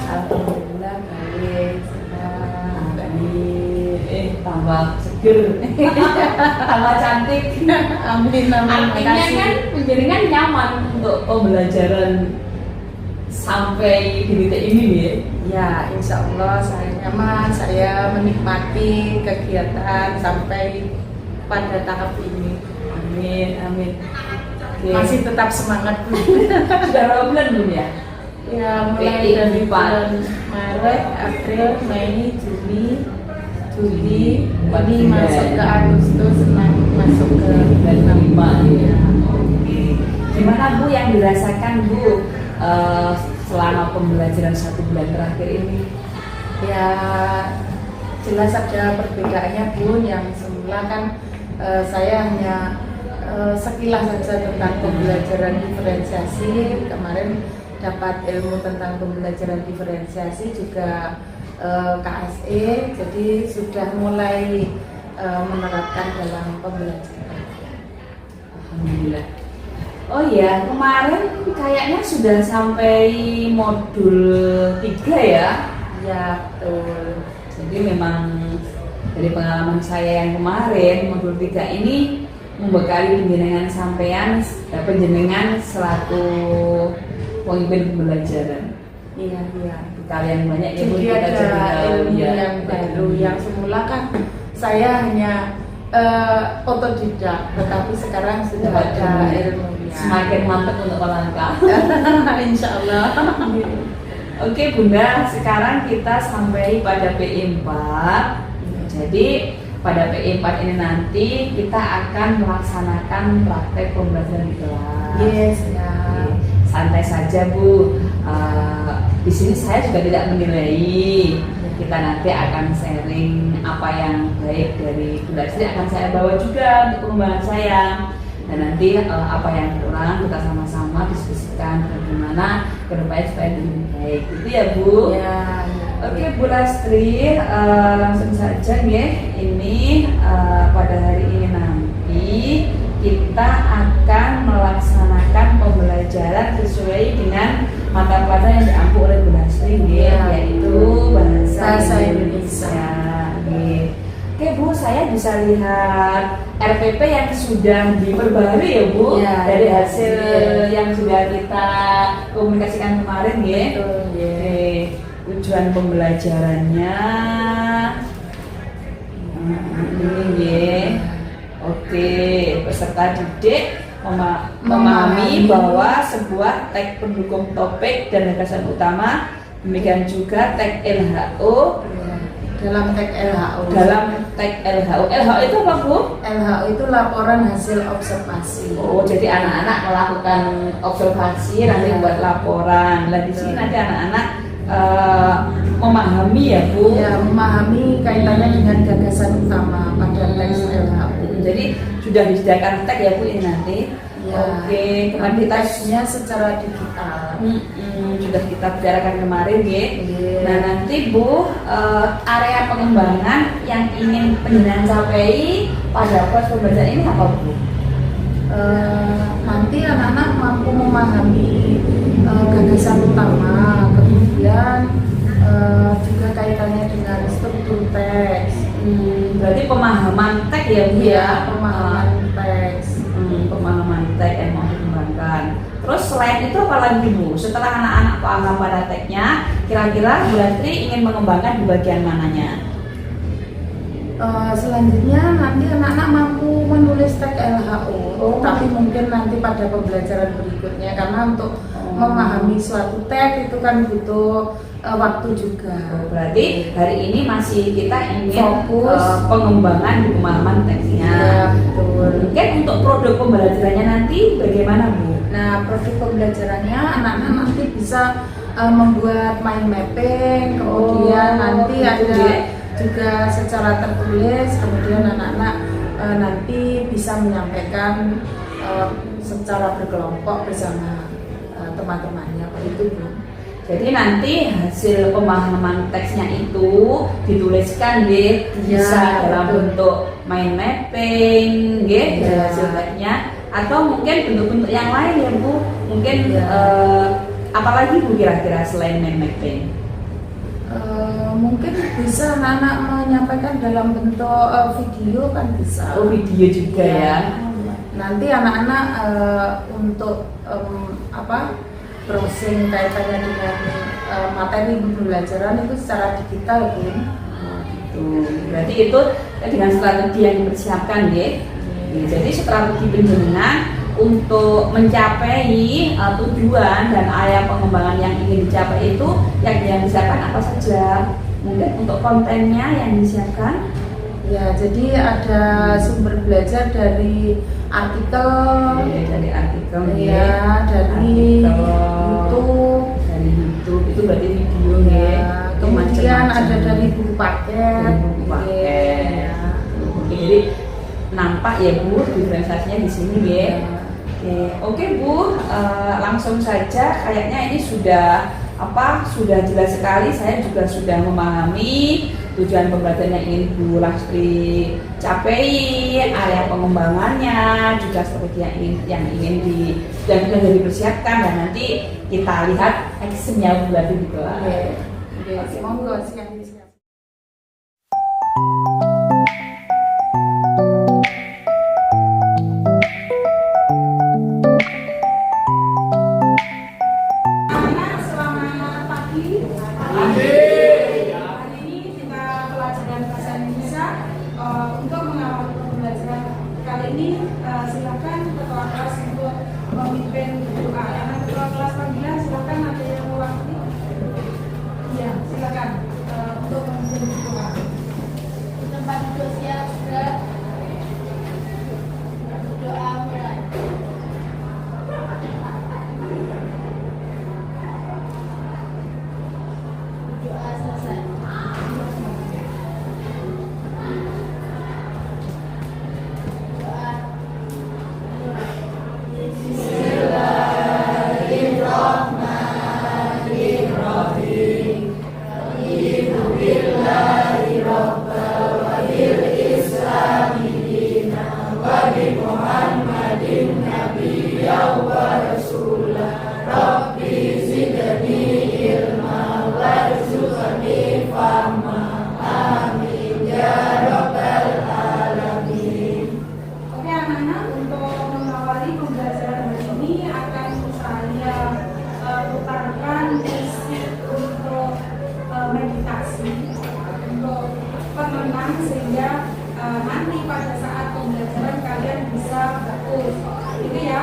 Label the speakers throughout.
Speaker 1: Alhamdulillah baik.
Speaker 2: Tambah seger, tambah cantik.
Speaker 1: Amin amin.
Speaker 2: Artinya kan penjaringan nyaman untuk pembelajaran sampai di titik ini ya.
Speaker 1: Ya, insya Allah saya nyaman, saya menikmati kegiatan sampai pada tahap ini.
Speaker 2: Amin, amin. Oke.
Speaker 1: Masih tetap semangat.
Speaker 2: Sudah berapa bulan belum ya?
Speaker 1: Ya, mulai dari bulan Maret, April, Mei, Juni, Juli, ini masuk ke Agustus, masuk ke bulan 6. Ya.
Speaker 2: Oke. Gimana Bu yang dirasakan Bu selama pembelajaran 1 bulan terakhir ini?
Speaker 1: Ya, jelas ada perbedaannya Bu. Yang semula kan saya hanya sekilas saja tentang pembelajaran diferensiasi. Kemarin dapat ilmu tentang pembelajaran diferensiasi juga KSE, jadi sudah mulai menerapkan dalam pembelajaran.
Speaker 2: Alhamdulillah. Oh iya, kemarin kayaknya sudah sampai modul 3 ya?
Speaker 1: Ya, betul.
Speaker 2: Jadi memang dari pengalaman saya yang kemarin, modul 3 ini membekali penjenengan selaku pemimpin pembelajaran.
Speaker 1: Iya, iya.
Speaker 2: Kalian banyak ya Bu,
Speaker 1: Jadi
Speaker 2: kita
Speaker 1: ada ilmu yang baru. Yang semula kan saya hanya otodidak, tetapi sekarang sudah ada ilmunya.
Speaker 2: Semakin mantap untuk melangkah.
Speaker 1: Insya Allah.
Speaker 2: Oke Bunda, sekarang kita sampai pada PI 4. Jadi pada PI 4 ini nanti kita akan melaksanakan praktek pembelajaran di kelas.
Speaker 1: Yes, ya.
Speaker 2: Santai saja Bu. Di sini saya juga tidak menilai. Kita nanti akan sharing apa yang baik dari Bunda Sri, akan saya bawa juga untuk pengembangan saya. Dan nanti apa yang kurang kita sama-sama diskusikan bagaimana kedepannya supaya lebih baik. Itu ya Bu.
Speaker 1: Ya, ya.
Speaker 2: Oke Bu Lastri, langsung saja ya. Ini pada hari ini nanti kita akan melaksanakan pembelajaran sesuai dengan mata pelajaran yang diampu oleh Bu Lastri ya, yaitu bahasa Indonesia. Oke Bu, saya bisa lihat RPP yang sudah diperbarui ya Bu,
Speaker 1: ya,
Speaker 2: dari
Speaker 1: ya,
Speaker 2: hasil yang sudah kita komunikasikan kemarin ya.
Speaker 1: Betul, ya.
Speaker 2: Oke, tujuan pembelajarannya ini ya. Oke, peserta didik memahami bahwa sebuah tag pendukung topik dan gagasan utama, demikian juga tag LHO.
Speaker 1: Dalam tag LHO.
Speaker 2: LHO itu apa Bu?
Speaker 1: LHO itu laporan hasil observasi.
Speaker 2: Oh, jadi anak-anak melakukan observasi nanti buat laporan. Nah, di sini nanti anak-anak memahami ya Bu.
Speaker 1: Ya, memahami kaitannya dengan gagasan utama pada teks LHO.
Speaker 2: Jadi sudah disediakan tag ya Bu ini nanti.
Speaker 1: Ya,
Speaker 2: oke,
Speaker 1: nanti teksnya secara digital.
Speaker 2: Sudah kita bicarakan kemarin ya.
Speaker 1: Yeah.
Speaker 2: Nah nanti Bu, area pengembangan yang ingin penjenengan capai pada proses pembelajaran ini apa Bu?
Speaker 1: Nanti anak-anak mampu memahami gagasan utama, kemudian juga kaitannya dengan struktur teks.
Speaker 2: Berarti pemahaman teks ya Bu ya?
Speaker 1: Pemahaman teks.
Speaker 2: Pemahaman teks yang mau dikembangkan. Terus selain itu apa lagi Bu? Setelah anak-anak paham pada teksnya, kira-kira Bu Lastri ingin mengembangkan di bagian mananya?
Speaker 1: Selanjutnya nanti anak-anak mampu menulis teks LHO, tapi mungkin nanti pada pembelajaran berikutnya, karena untuk memahami suatu teks itu kan butuh waktu juga.
Speaker 2: Berarti hari ini masih kita ingin
Speaker 1: fokus
Speaker 2: pengembangan di pemahaman teksnya.
Speaker 1: Ya, betul.
Speaker 2: Mungkin untuk produk pembelajarannya nanti bagaimana Bu?
Speaker 1: Nah, produk pembelajarannya anak-anak nanti bisa membuat mind mapping, kemudian nanti ada juga secara tertulis, kemudian anak-anak nanti bisa menyampaikan secara berkelompok bersama teman-temannya, begitu Bu.
Speaker 2: Jadi nanti hasil pemahaman teksnya itu dituliskan ya, bisa dalam bentuk mind mapping ya, hasil teksnya, atau mungkin bentuk-bentuk yang lain ya Bu. Mungkin apalagi Bu kira-kira selain mind mapping?
Speaker 1: Mungkin bisa anak-anak menyampaikan dalam bentuk video kan bisa.
Speaker 2: Oh, video juga ya.
Speaker 1: Nanti anak-anak untuk browsing kaitannya dengan materi pembelajaran itu secara digital, Bun.
Speaker 2: Gitu. Berarti itu dengan strategi yang dipersiapkan ya. Jadi strategi penjenengan untuk mencapai tujuan dan area pengembangan yang ingin dicapai itu yang disiapkan apa saja? Mungkin untuk kontennya yang disiapkan?
Speaker 1: Ya, jadi ada sumber belajar dari artikel,
Speaker 2: dari artikel,
Speaker 1: ya, dari YouTube,
Speaker 2: itu berarti video
Speaker 1: ya.
Speaker 2: ya.
Speaker 1: Kemudian ada dari buku paket,
Speaker 2: ya. Jadi nampak ya Bu diferensiasinya di sini ya. Oke Bu, langsung saja kayaknya ini sudah jelas sekali. Saya juga sudah memahami tujuan pembelajaran yang ingin Bu Lastri capai, area pengembangannya, juga strategi yang sudah dipersiapkan, dan nanti kita lihat actionnya Bu Lastri di kelas.
Speaker 1: Oke, monggo siap. Silakan ketua kelas untuk memimpin doa. Karena ketua kelas panggilan silakan ada yang mewakili. Ya, silakan untuk memimpin doa.
Speaker 3: Tempat duduk siap sudah. Doa mulai. Doa selesai.
Speaker 1: Oke anak-anak, untuk mengawali pembelajaran hari ini akan saya putarkan musik untuk meditasi, untuk penenang, sehingga nanti pada saat pembelajaran kalian bisa fokus. Ini ya,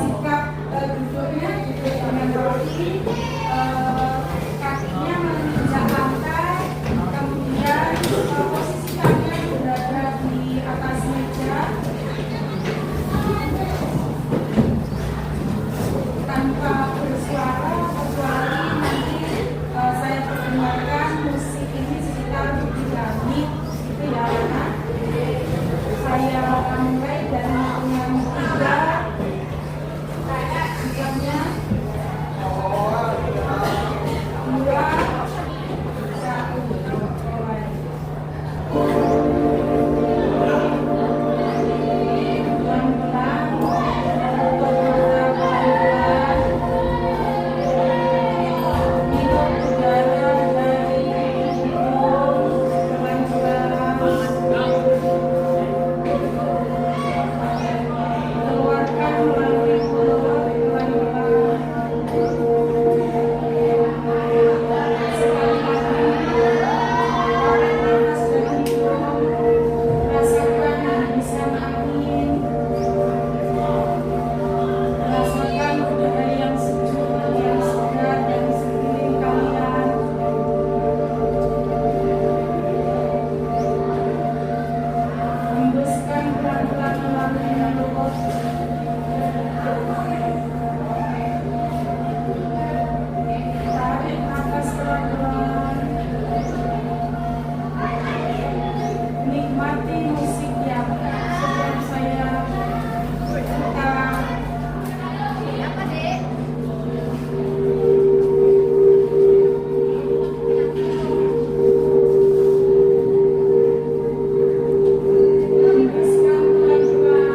Speaker 1: sikap duduk dengan rapi, kakinya menginjak lantai, kemudian posisi kalian berada di atas meja tanpa bersuara, kecuali nanti saya perdengarkan musik ini sekitar 3 menit gitu ya anak. Saya mulai dari hitungan 3, sikapnya 2, 1, mulai. Rasakan udara yang sejuk, yang segar dari sekeliling kalian. Hembuskan pelan-pelan melalui mulut. Tarik nafas pelan-pelan. Nikmati musik yang sedang saya putar. Hembuskan pelan-pelan.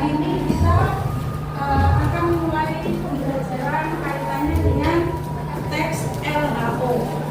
Speaker 1: hari ini kita akan mulai pembelajaran kaitannya dengan teks LHO.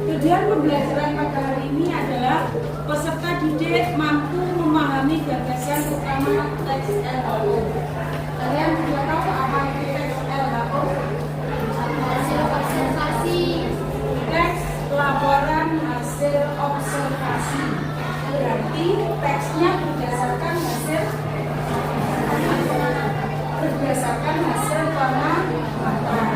Speaker 1: Tujuan pembelajaran pada hari ini adalah peserta didik mampu memahami gagasan utama teks LHO. Kalian sudah tahu apa itu teks LHO?
Speaker 3: Hasil observasi.
Speaker 1: Teks laporan hasil observasi. Berarti teksnya berdasarkan hasil pengamatan.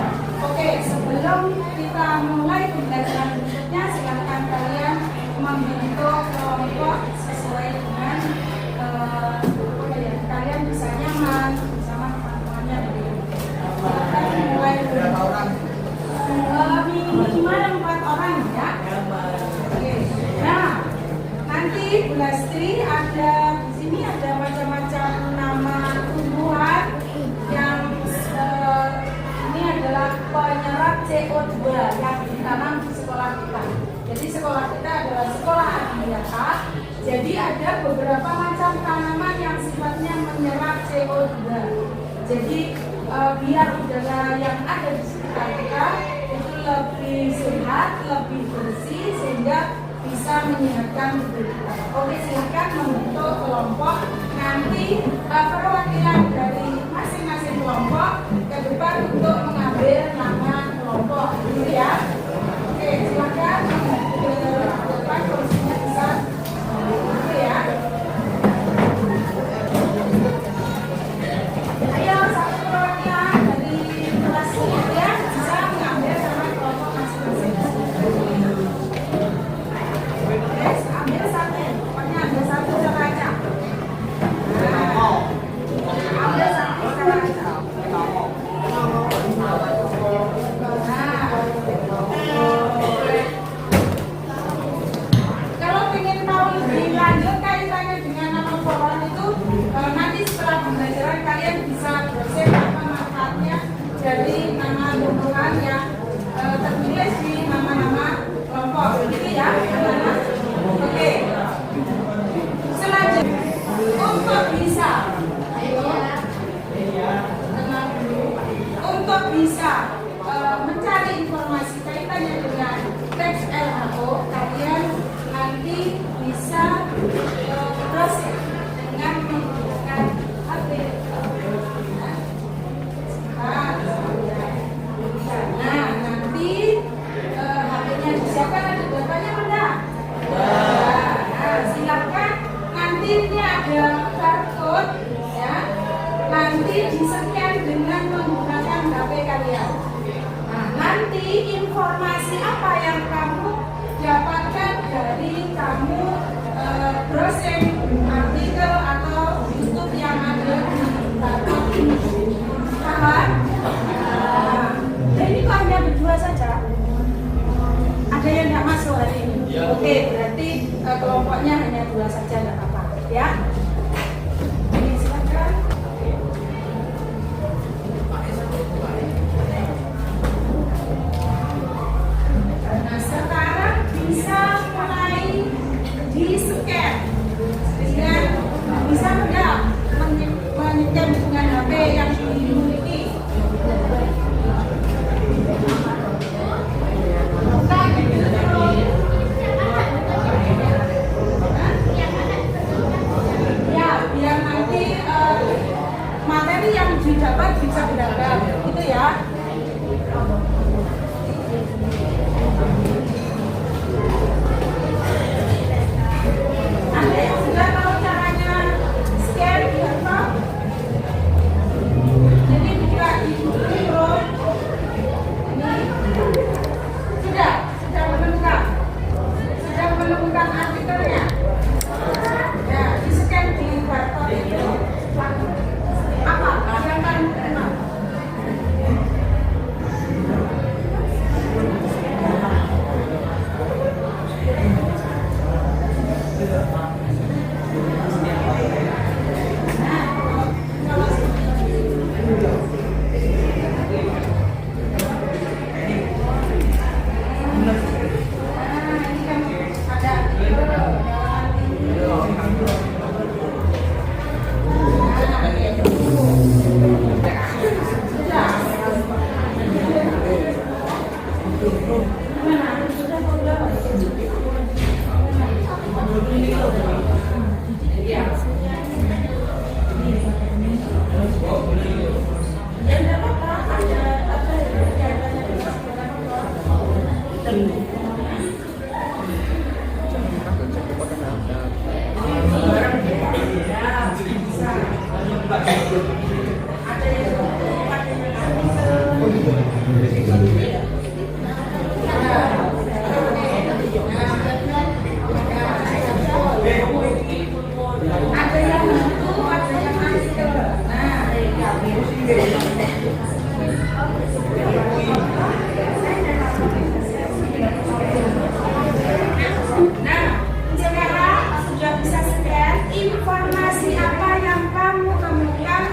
Speaker 1: Oke, sebelum kita mulai pembelajaran berikutnya, silakan kalian membentuk kelompok sesuai dengan kalian bisa nyaman bersama teman-temannya. Silakan mulai minimal 4 orang ya. Oke. Nah, nanti Bu Lastri ada di sini ada macam-macam nama tumbuhan yang ini adalah penyerap CO2 yang ditanam di sekolah kita. Jadi sekolah kita adalah sekolah adiwiyata. Jadi ada beberapa macam tanaman yang sifatnya menyerap CO2. Jadi biar udara yang ada di sekitar kita itu lebih sehat, lebih bersih sehingga bisa menyehatkan tubuh kita. Oke, silakan membentuk kelompok. Nanti perwakilan dari masing-masing kelompok ke depan untuk mengambil nama kelompok, gitu ya. Oke, silakan ke depan, kursinya bisa, gitu ya. Ayo, satu perwakilan dari kelas ya bisa mengambil nama kelompok masing-masing. Ambil satu, pokoknya ambil satu saja. Ambil satu saja. Kalau ingin tahu lebih lanjut kaitannya dengan nama pohon itu, nanti setelah pembelajaran kalian bisa browsing apa manfaatnya dari nama tumbuhan yang tertulis di nama-nama kelompok, begitu ya, anak-anak. Oke. Selanjutnya, untuk bisa mencari informasi kaitannya dengan teks LHO, kalian nanti bisa browsing dengan menggunakan HP. Nah, nanti HP-nya disiapkan ada datanya mana? Nah, silakan nanti ini ada barcode ya. Nanti di-scan dengan menggunakan HP kalian. Nah, nanti informasi apa yang kamu dapatkan dari kamu browsing artikel atau YouTube yang ada di barcode ini. Paham? Nah, ini kok hanya berdua saja? Ada yang tidak masuk hari ini? Oke, berarti kelompoknya hanya 2 saja, tidak apa-apa ya. Ini silakan. Nah, sekarang bisa mulai di-scan dengan bisa tidak menyekan dengan HP yang dimiliki. Ya, biar nanti materi yang didapat bisa beragam, gitu ya. Ada yang sudah tahu caranya scan di laptop? Jadi buka di Google
Speaker 4: Nah, sekarang sudah bisa scan informasi apa yang kamu temukan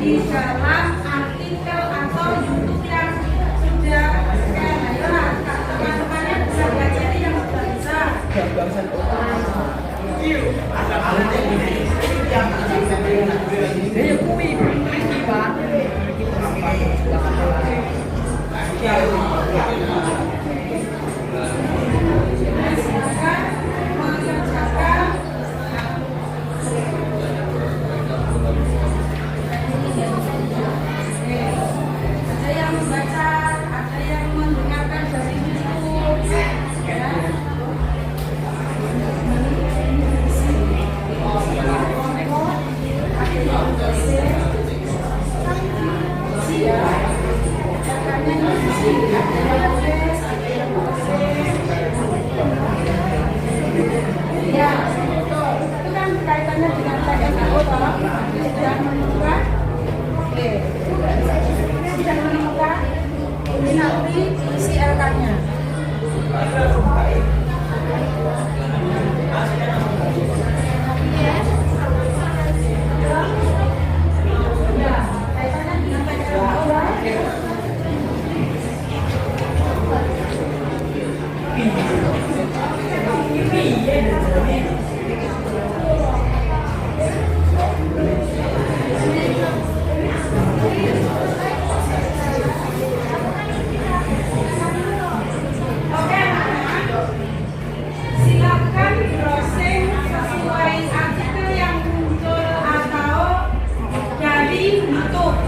Speaker 4: di dalam artikel atau YouTube yang sudah scan. Ayolah, teman-temannya bisa belajar yang sudah bisa. Silakan mengerjakan. Ada yang membaca, ada yang mendengarkan dari YouTube. Ya. Ya, betul. Itu kan kaitannya dengan TNO toh. Sudah menemukan. Oke. Sudah menemukan. Ini nanti isi LK-nya. Ya, kaitannya dengan TNO. Oke, anak-anak. Silakan browsing sesuai artikel yang muncul atau dari YouTube.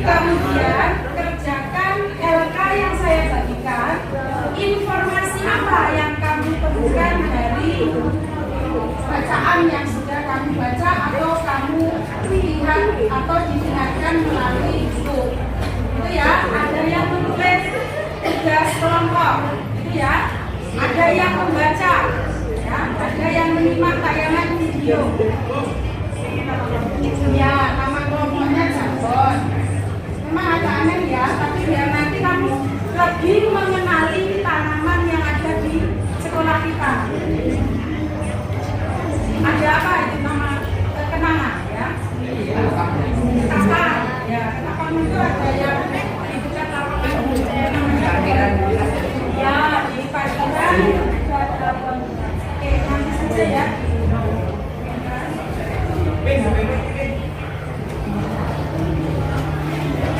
Speaker 4: Kemudian kerjakan LK yang saya bagikan. Informasi apa yang kamu temukan dari bacaan yang sudah kamu baca atau kamu lihat atau didengarkan melalui YouTube. Itu ya, ada yang menulis tugas kelompok, itu ya. Ada yang membaca, ya. Ada yang menyimak tayangan video. Ya, nama kelompoknya Jambon. Memang agak aneh ya, tapi biar nanti kamu lebih mengenali tanaman yang ada di sekolah kita. Ada apa itu nama kenangan ya? Kenapa? Ya, kenapa itu ada yang dibuka lapangan namanya? Ya, di parkiran ada apa? Oke, nanti saja ya.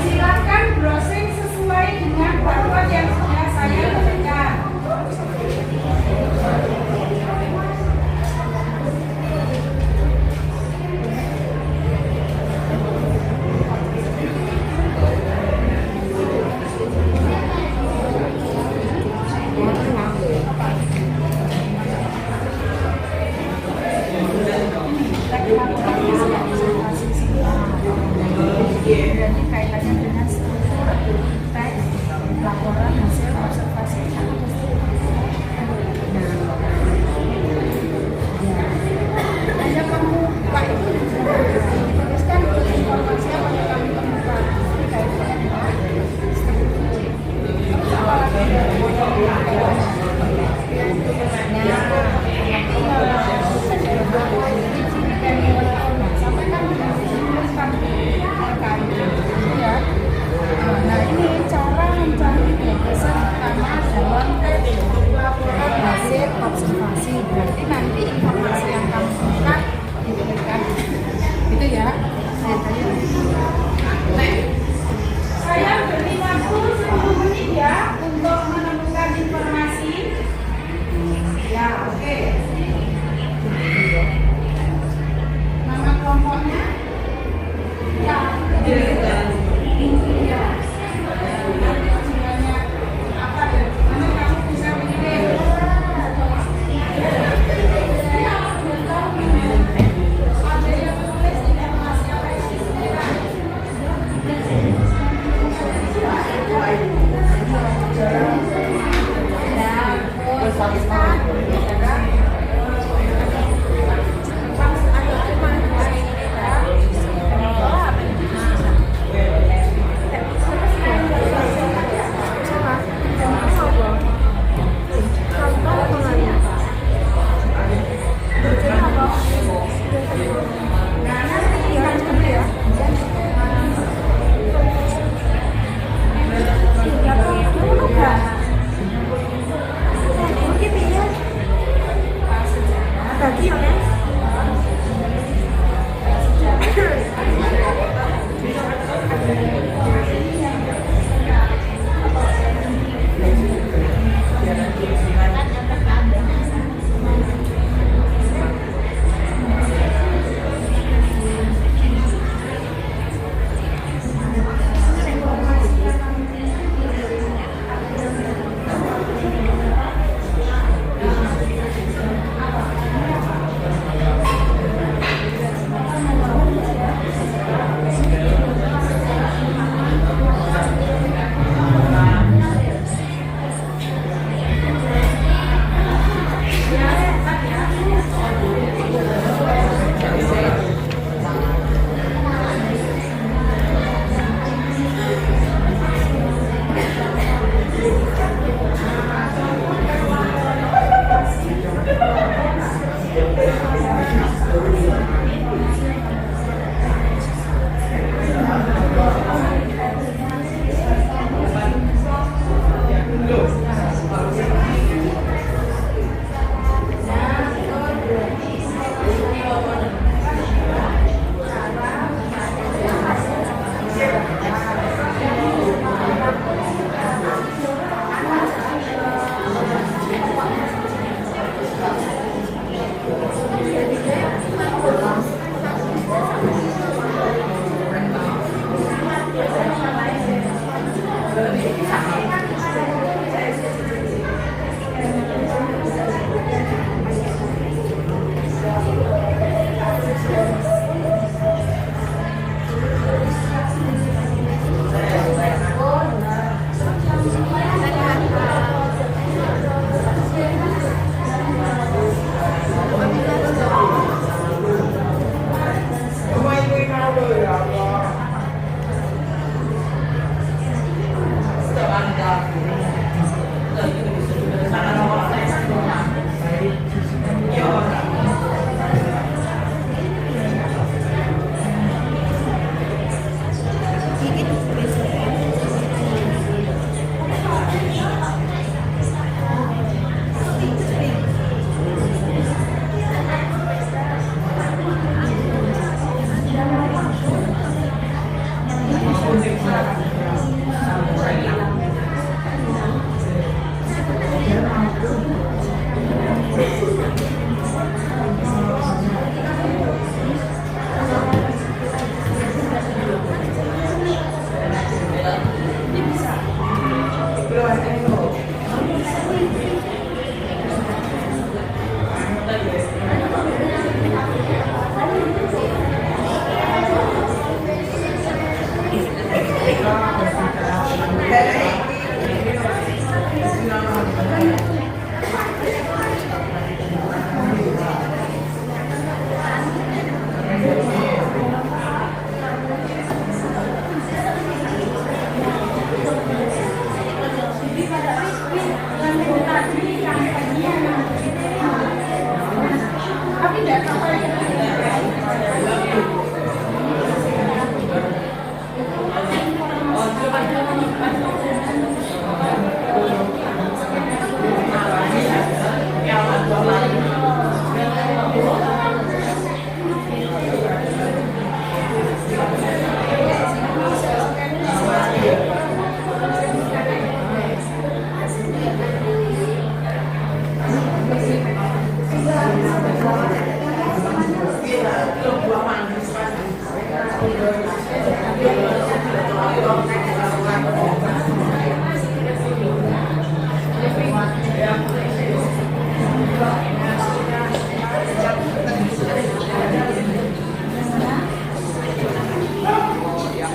Speaker 4: Silakan browsing sesuai dengan barcode yang sudah saya berikan. Jadi kaitannya dengan struktur teks laporan hasil observasi hanya kamu buka itu dituliskan informasi apa yang kamu temukan. Ini kaitannya dengan sampai kamu menuliskan nah ini cara mencari gagasan utama dalam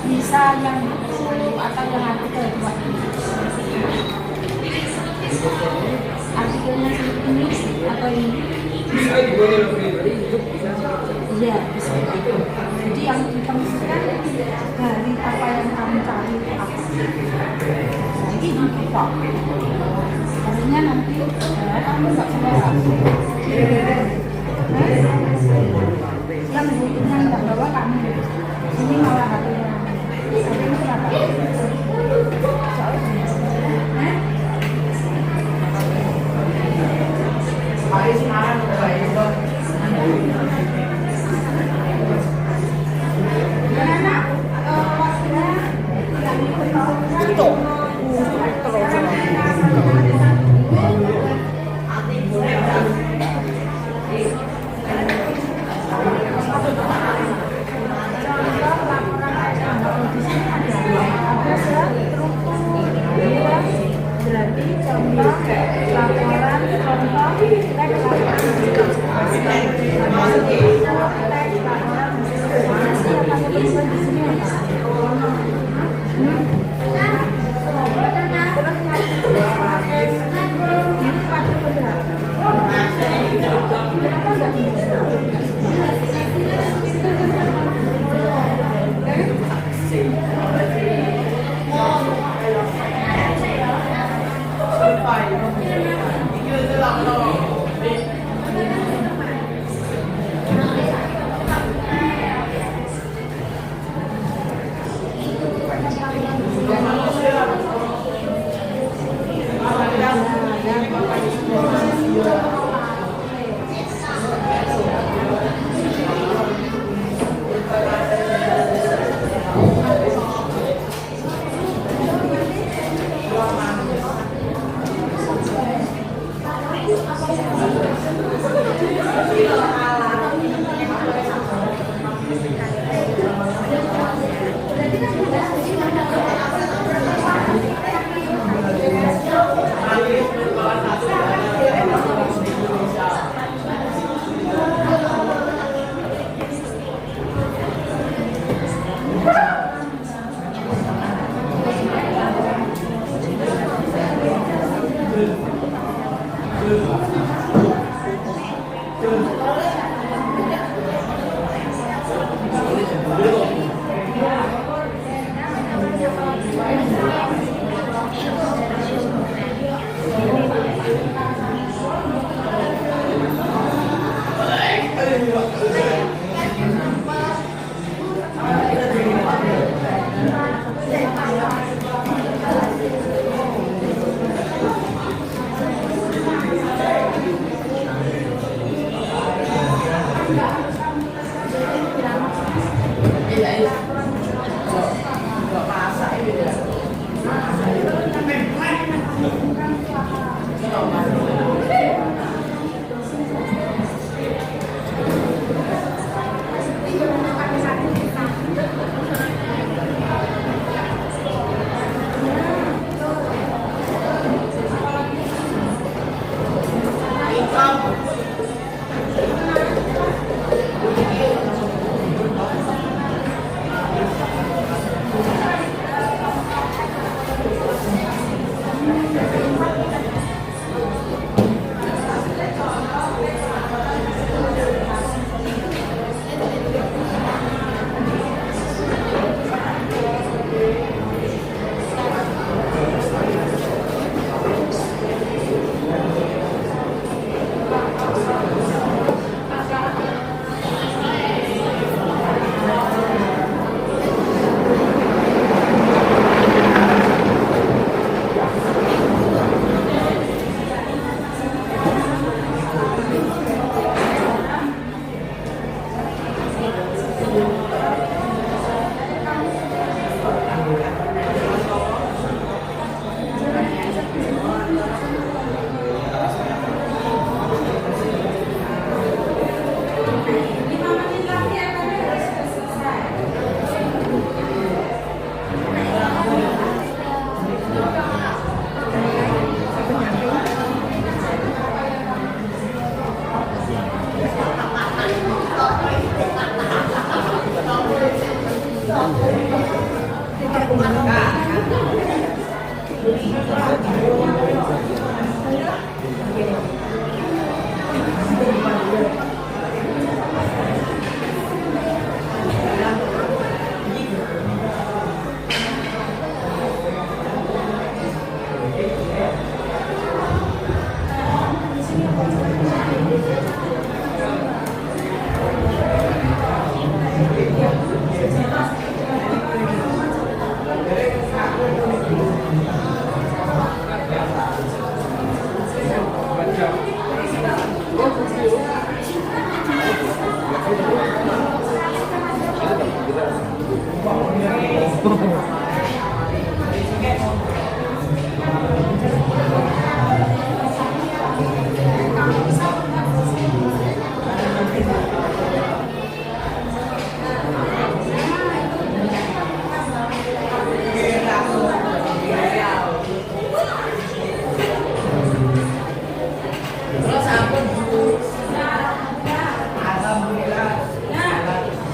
Speaker 3: Bisa yang buku atau yang artikel buat artikelnya ini atau ini? Iya, bisa. Jadi yang ditemukan dari apa yang kamu cari itu apa? Jadi dibuka. Harusnya nanti kamu nggak selera. Yang bukunya nggak bawa kamu. Ini malah hatinya. Ini kenapa?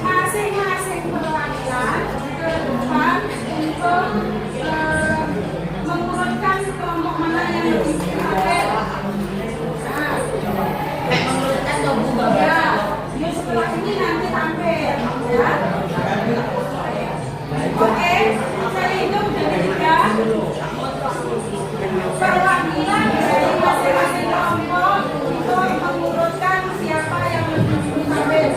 Speaker 4: Masing-masing perwakilan ke depan untuk mengurutkan kelompok mana yang lebih prihatin. Ya, setelah ini nanti tampil, ya. Oke, saya hitung dari 3. Perwakilan dari masing-masing kelompok untuk mengurutkan siapa yang lebih prihatin.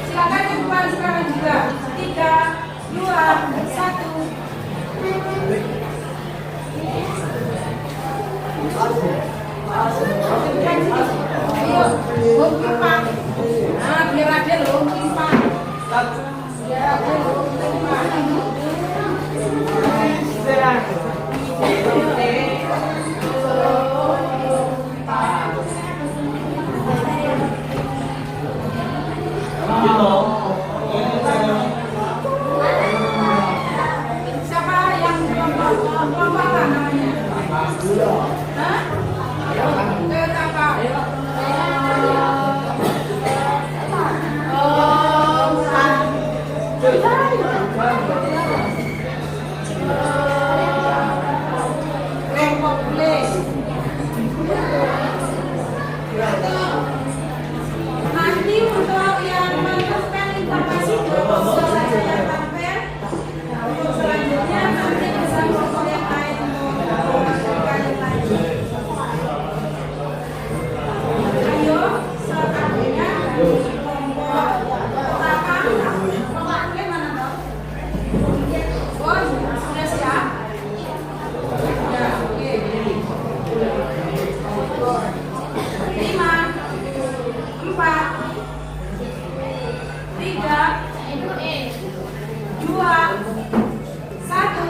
Speaker 4: Silakan dibuat sekarang juga. 3, 2, 1. Ayo, lompat. Nah, biar ada lompat. Biar ada lompat. Siapa yang lompat apa namanya? Hah? Nanti untuk yang menentukan informasi yang tampil, untuk selanjutnya nanti bisa kelompok yang lain melakukan lagi. Ayo, selanjutnya kelompok pertama, mana dong? Oh, sudah siap? Ya, oke. 5, 4, 3, 2, 1.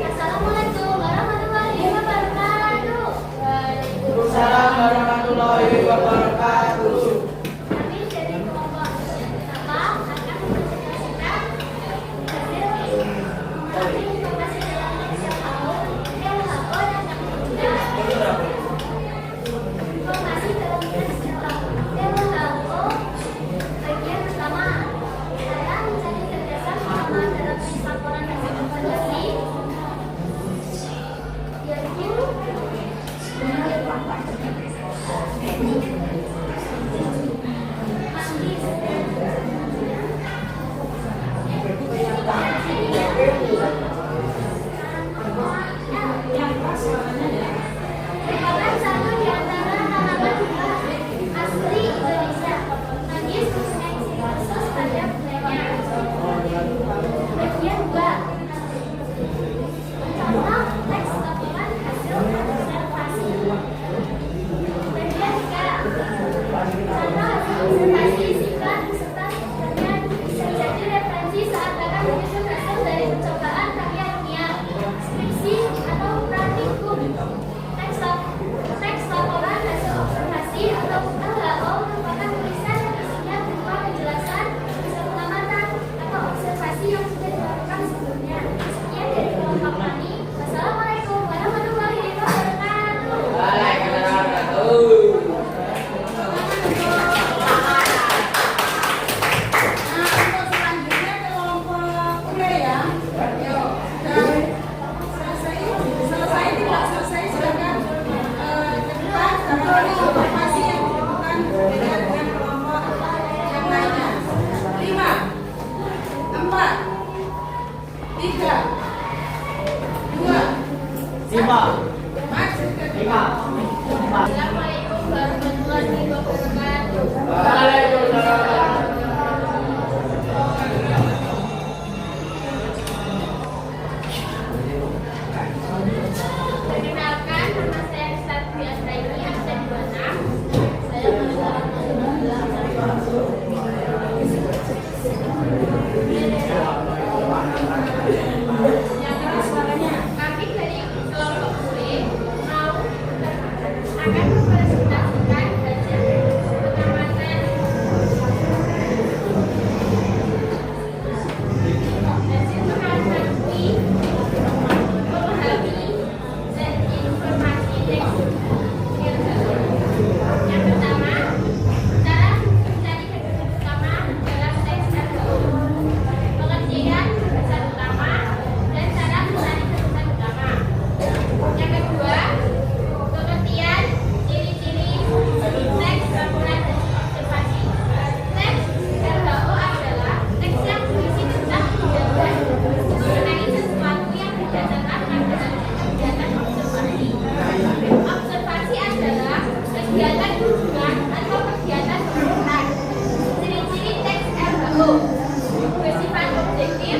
Speaker 5: Assalamualaikum warahmatullahi wabarakatuh.
Speaker 6: Waalaikumsalam warahmatullahi wabarakatuh.
Speaker 5: Kami dari kelompok apa akan mempresentasikan hasil informasi dalam Indonesia tahun LHO yang kami undang. Informasi dalam Indonesia tahun LHO bagian pertama. Saya mencari gagasan pertama dalam laporan hasil evaluasi, yaitu merupakan satu di antara halaman asli Indonesia. Nagis mempunyai ciri khusus pada bunganya. Bagian 2. Mencontoh teks laporan hasil observasi. Bagian 3. Contoh hasil observasi sifat serta tujuannya bisa jadi referensi saat akan menyusun hasil dari percobaan
Speaker 1: 3, 2,
Speaker 6: 5.
Speaker 5: Assalamualaikum warahmatullahi wabarakatuh.
Speaker 6: Waalaikumsalam.
Speaker 5: Perkenalkan, nama saya Ustaz Dwi Astraini, absen 26. Saya kami dari kelompok gue mau akan mempresentasikan hasil pengamatan UI memahami dan informasi teks yang baru. Yang pertama, cara mencari gagasan utama dalam teks RKU, pengertian gagasan utama, dan cara mencari gagasan utama. Yang kedua, pengertian ciri-ciri teks laporan dan observasi. Teks RKU adalah teks yang berisi tentang tindakan mengenai sesuatu yang berdasarkan landasan kegiatan observasi. Observasi adalah kegiatan hubungan atau kegiatan pemeriksaan. Ciri-ciri teks RKU bersifat objektif,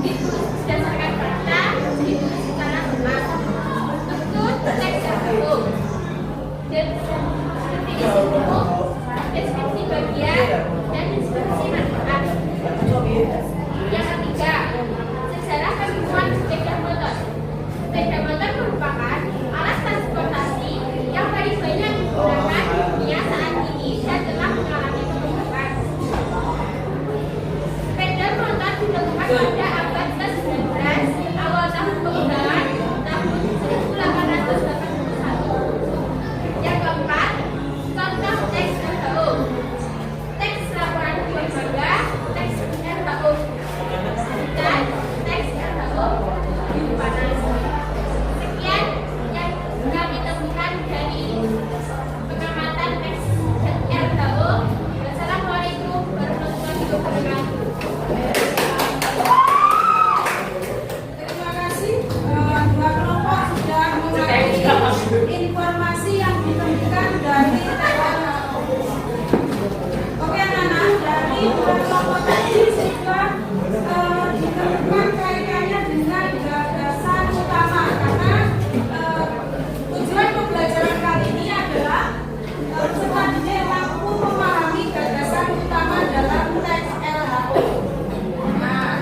Speaker 5: ditulis berdasarkan fakta, ditulis secara benar. Bentuk teks RKU: definisi umum, deskripsi bagian, dan deskripsi manfaat. Yang ketiga, sejarah kehidupan sepeda motor. Sepeda motor merupakan alat transportasi yang paling banyak digunakan di dunia saat ini dan telah mengalami pengembangan. Sepeda motor ditemukan pada abad ke-19, awal tahun pengembangan tahun 1881. Yang keempat, contoh teks RKU. Teks laporan keluarga, teks RKU dan teks RKU panas. Sekian yang kami temukan dari pengamatan teks RKU. Wassalamualaikum warahmatullahi wabarakatuh.
Speaker 4: Terima kasih. Dua kelompok sudah mengulangi informasi yang ditemukan dari TKRKU. Oke anak-anak, dari dua kelompok tadi sudah ditemukan kaitannya dengan gagasan utama, karena tujuan pembelajaran kali ini adalah peserta didik mampu memahami gagasan utama dalam teks LHO. Nah,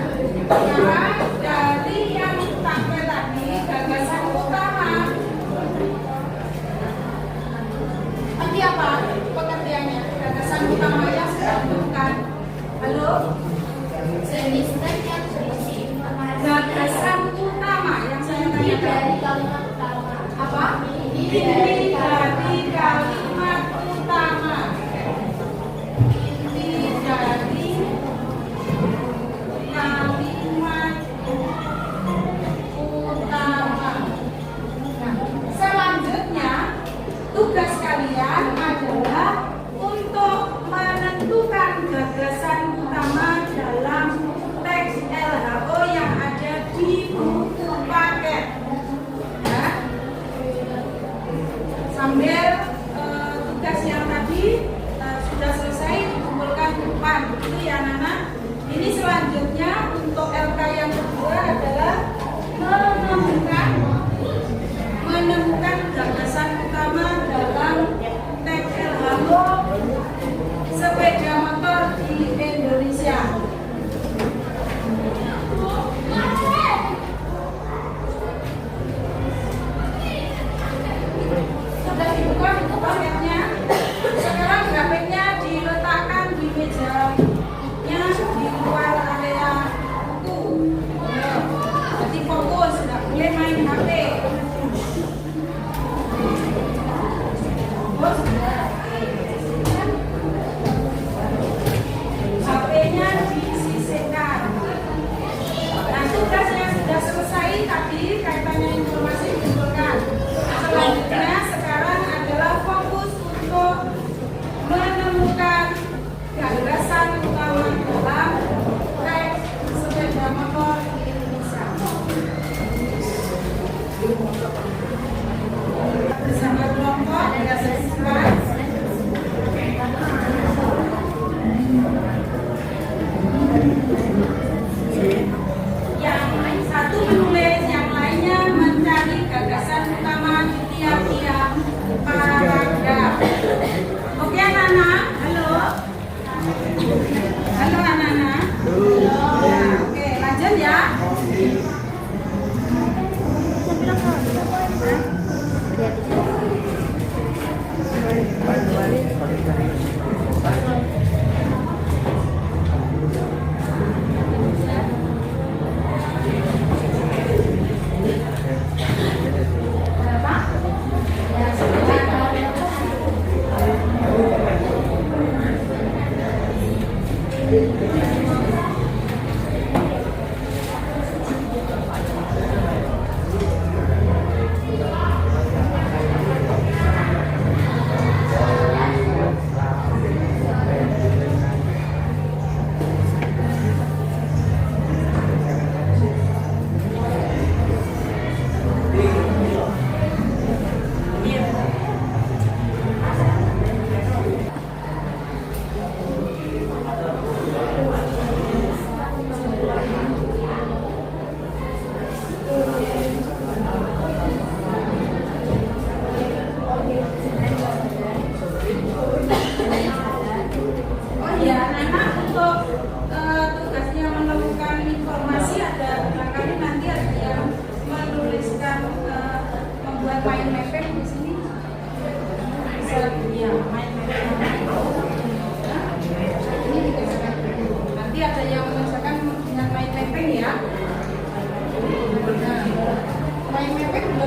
Speaker 4: sekarang dari yang tampil tadi, gagasan utama. Nanti apa pengertiannya? Gagasan utama yang sudah ditemukan. Halo?
Speaker 5: Jenis-jenis yang berisi informasi
Speaker 4: Gagasan utama yang saya
Speaker 5: dari
Speaker 4: tanyakan.
Speaker 5: kalimat utama.
Speaker 4: Apa? Inti dari kalimat utama. Inti dari kalimat utama. Nah, selanjutnya tugas kalian adalah untuk menentukan gagasan utama dalam teks LHO yang ada di buku paket. Nah,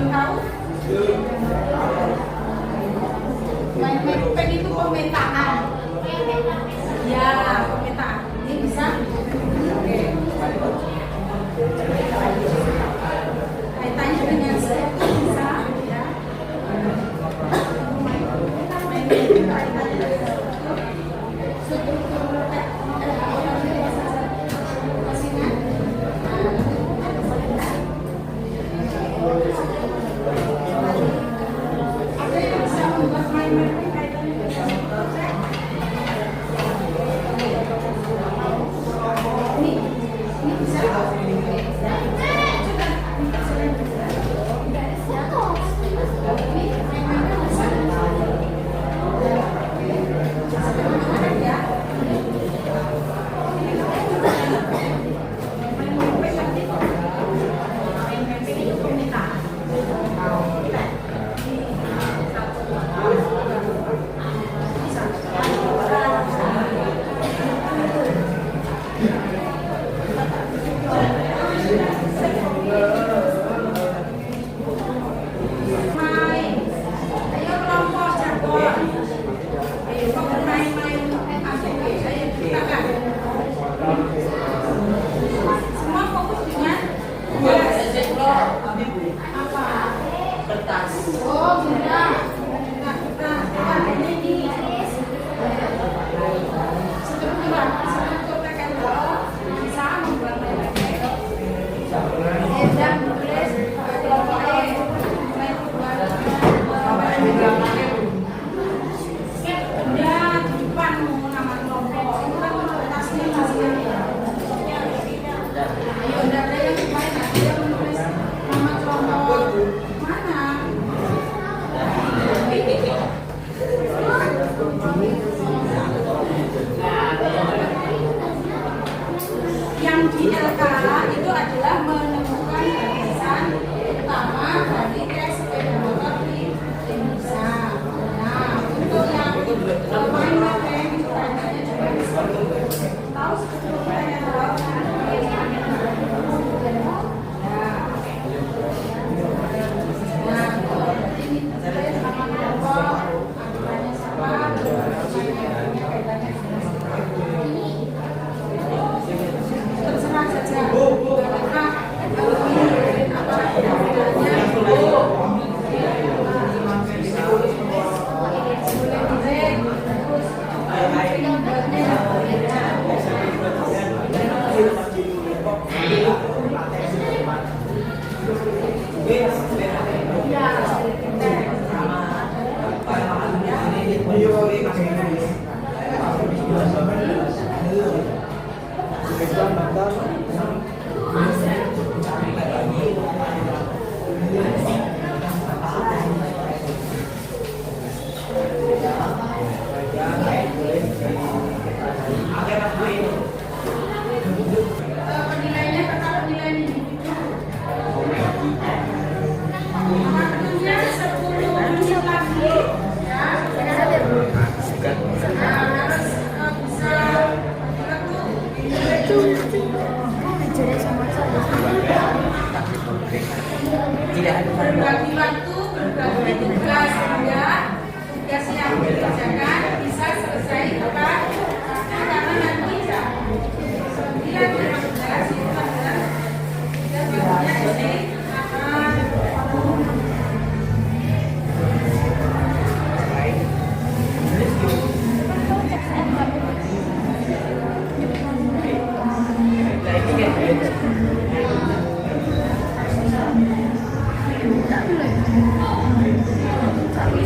Speaker 4: belum tahu? Mapping itu pemetaan. Ya, pemetaan. Ini bisa? Oke. Kaitannya dengan struktur bisa, ya. Ada yang bisa membuat mind mapping kaitannya dengan struktur? Ini bisa? Ayo kelompok jagoan. Ayo main-main ACB. Ayo silakan. Semua fokus dengan apa? Kertas. Oh, sudah. Ini struktur rectangle bisa membuat dan menulis kelompok di depan nama kelompok itu kan tasnya hasilnya. Ayo, ada yang lain ada yang menulis nama kelompok mana? Yang di LK itu adalah menemukan gagasan utama dari tes sepeda motor di Indonesia. Nah, untuk yang mind mapping itu kaitannya juga bisa tahu strukturnya yang ini sama kelompok, aturannya sama, kaitannya terserah saja. Penilaiannya kakak penilaian individu. Waktunya 10 menit lagi, ya. Nah, harus bisa berbagi waktu, berbagi tugas, sehingga tugas yang dikerjakan bisa selesai tepat. Karena nanti jam 9.15 itu adalah bagiannya SD akan
Speaker 3: Tapi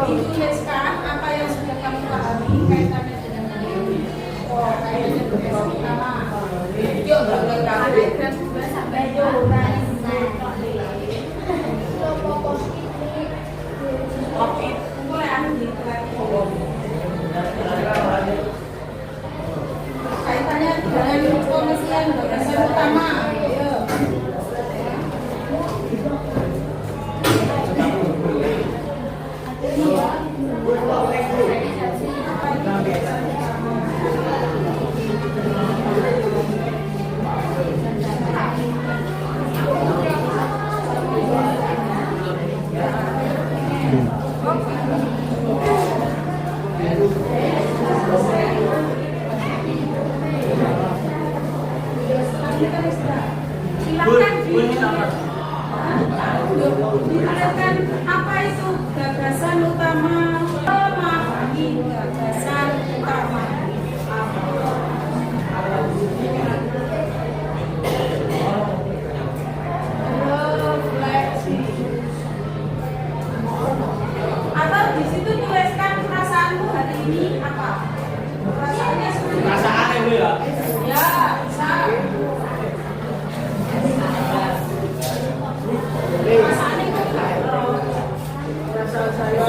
Speaker 4: Dituliskan apa yang sudah kamu pahami kaitannya dengan ini. Oh, kaitannya dengan pertama. Yuk, oke, mulai ambil kaitannya dengan pengisian gagasan utama. Silakan apa itu gagasan utama? Memahami gagasan utama. Refleksi. Atau di situ tuliskan perasaanmu hari ini apa? Perasaannya seperti apa?
Speaker 6: Perasaan itu ya.
Speaker 4: Ya, bisa. Perasaan itu perasaan saya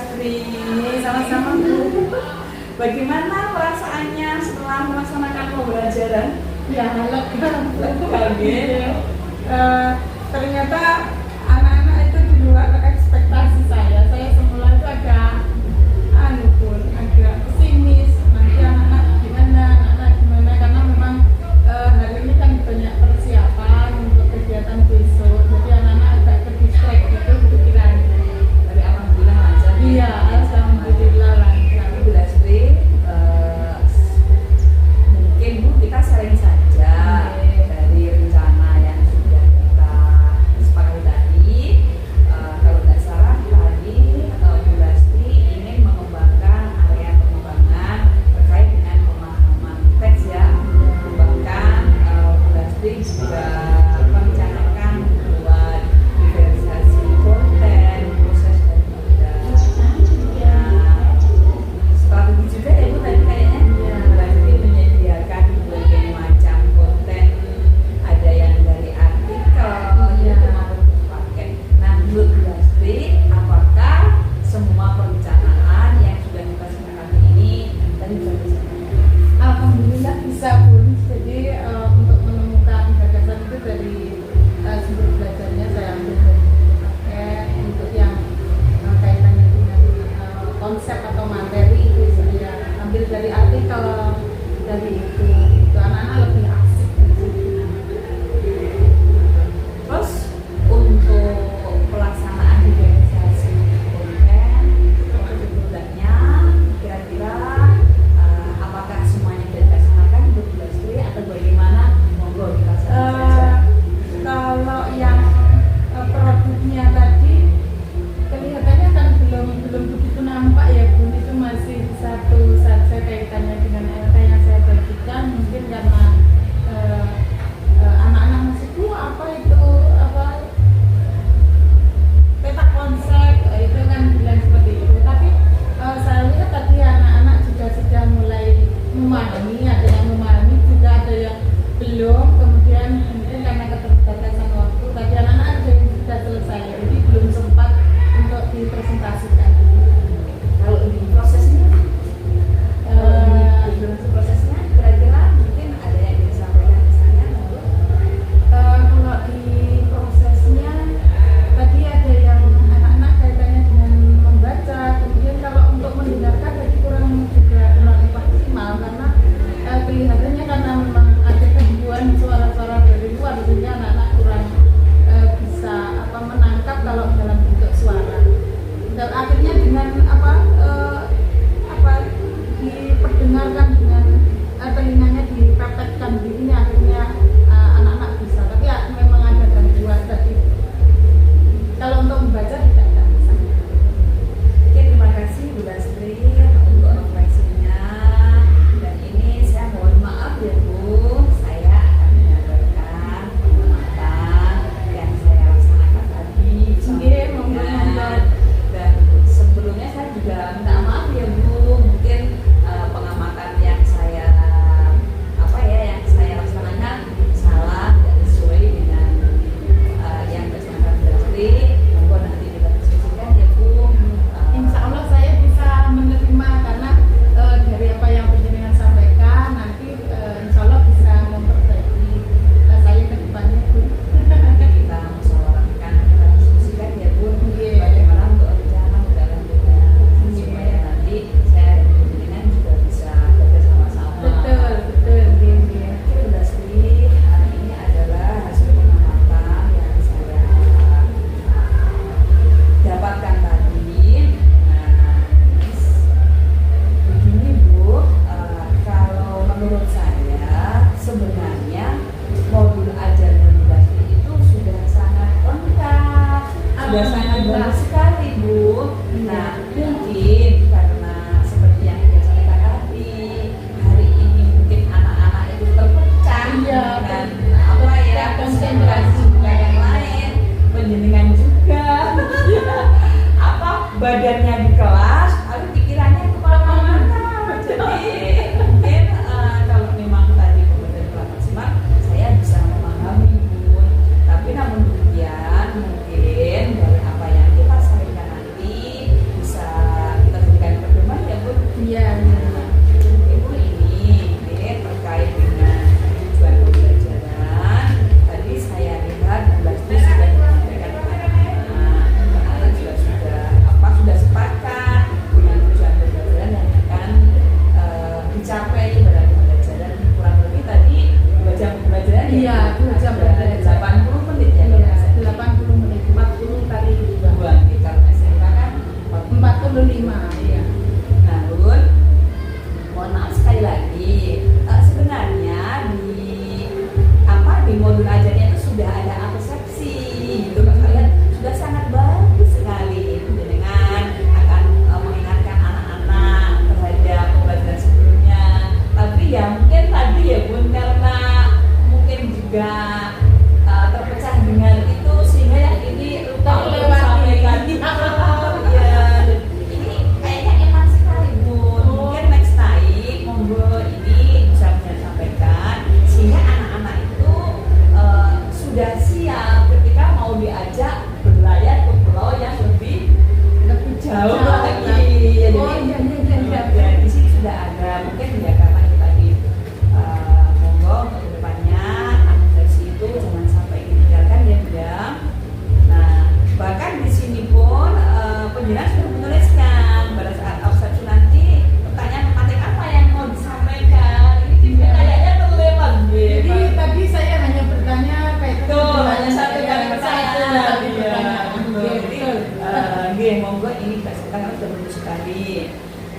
Speaker 2: Lastri, sama-sama Bu. Bagaimana perasaannya setelah melaksanakan pembelajaran?
Speaker 1: Ya,
Speaker 2: Lega, nggih.
Speaker 1: ternyata anak-anak itu di luar ekspektasi saya. Saya semula itu agak agak pesimis. Nanti anak-anak gimana? Karena memang hari ini kan banyak persiapan untuk kegiatan besok. Jadi anak-anak agak ke-distract gitu pikirannya.
Speaker 2: Tapi alhamdulillah lancar.
Speaker 1: Iya, alhamdulillah lancar.
Speaker 2: Bu Lastri, mungkin Bu kita sharing saja dari rencana yang sudah kita sepakati tadi. Kalau tidak salah tadi Bu Lastri ingin mengembangkan area pengembangan terkait dengan pemahaman teks ya. Bahkan Bu Lastri juga merencanakan membuat diferensiasi konten, proses dan modal. Strategi juga ya Bu tadi kayaknya berarti menyediakan berbagai macam konten, ada yang dari artikel, itu maupun paket. Nah, menurut Bu Lastri, apakah semua perencanaan yang sudah kita sepakati ini tadi bisa disampaikan?
Speaker 1: Alhamdulillah bisa Bun. Jadi untuk menemukan gagasan itu dari sumber belajarnya saya ambil dari paket. Untuk yang kaitannya dengan konsep atau materi itu saya ambil dari artikel, dari itu anak-anak lebih asik di situ.
Speaker 2: Terus untuk pelaksanaan diferensiasi konten produknya kira-kira apakah semuanya sudah dilaksanakan untuk Bu Lastri atau bagaimana? Monggo dilaksanakan saja.
Speaker 1: Kalau yang produknya tadi kelihatannya kan belum begitu nampak ya Bun, itu masih satu saja kaitannya dengan LK yang saya bagikan, mungkin karena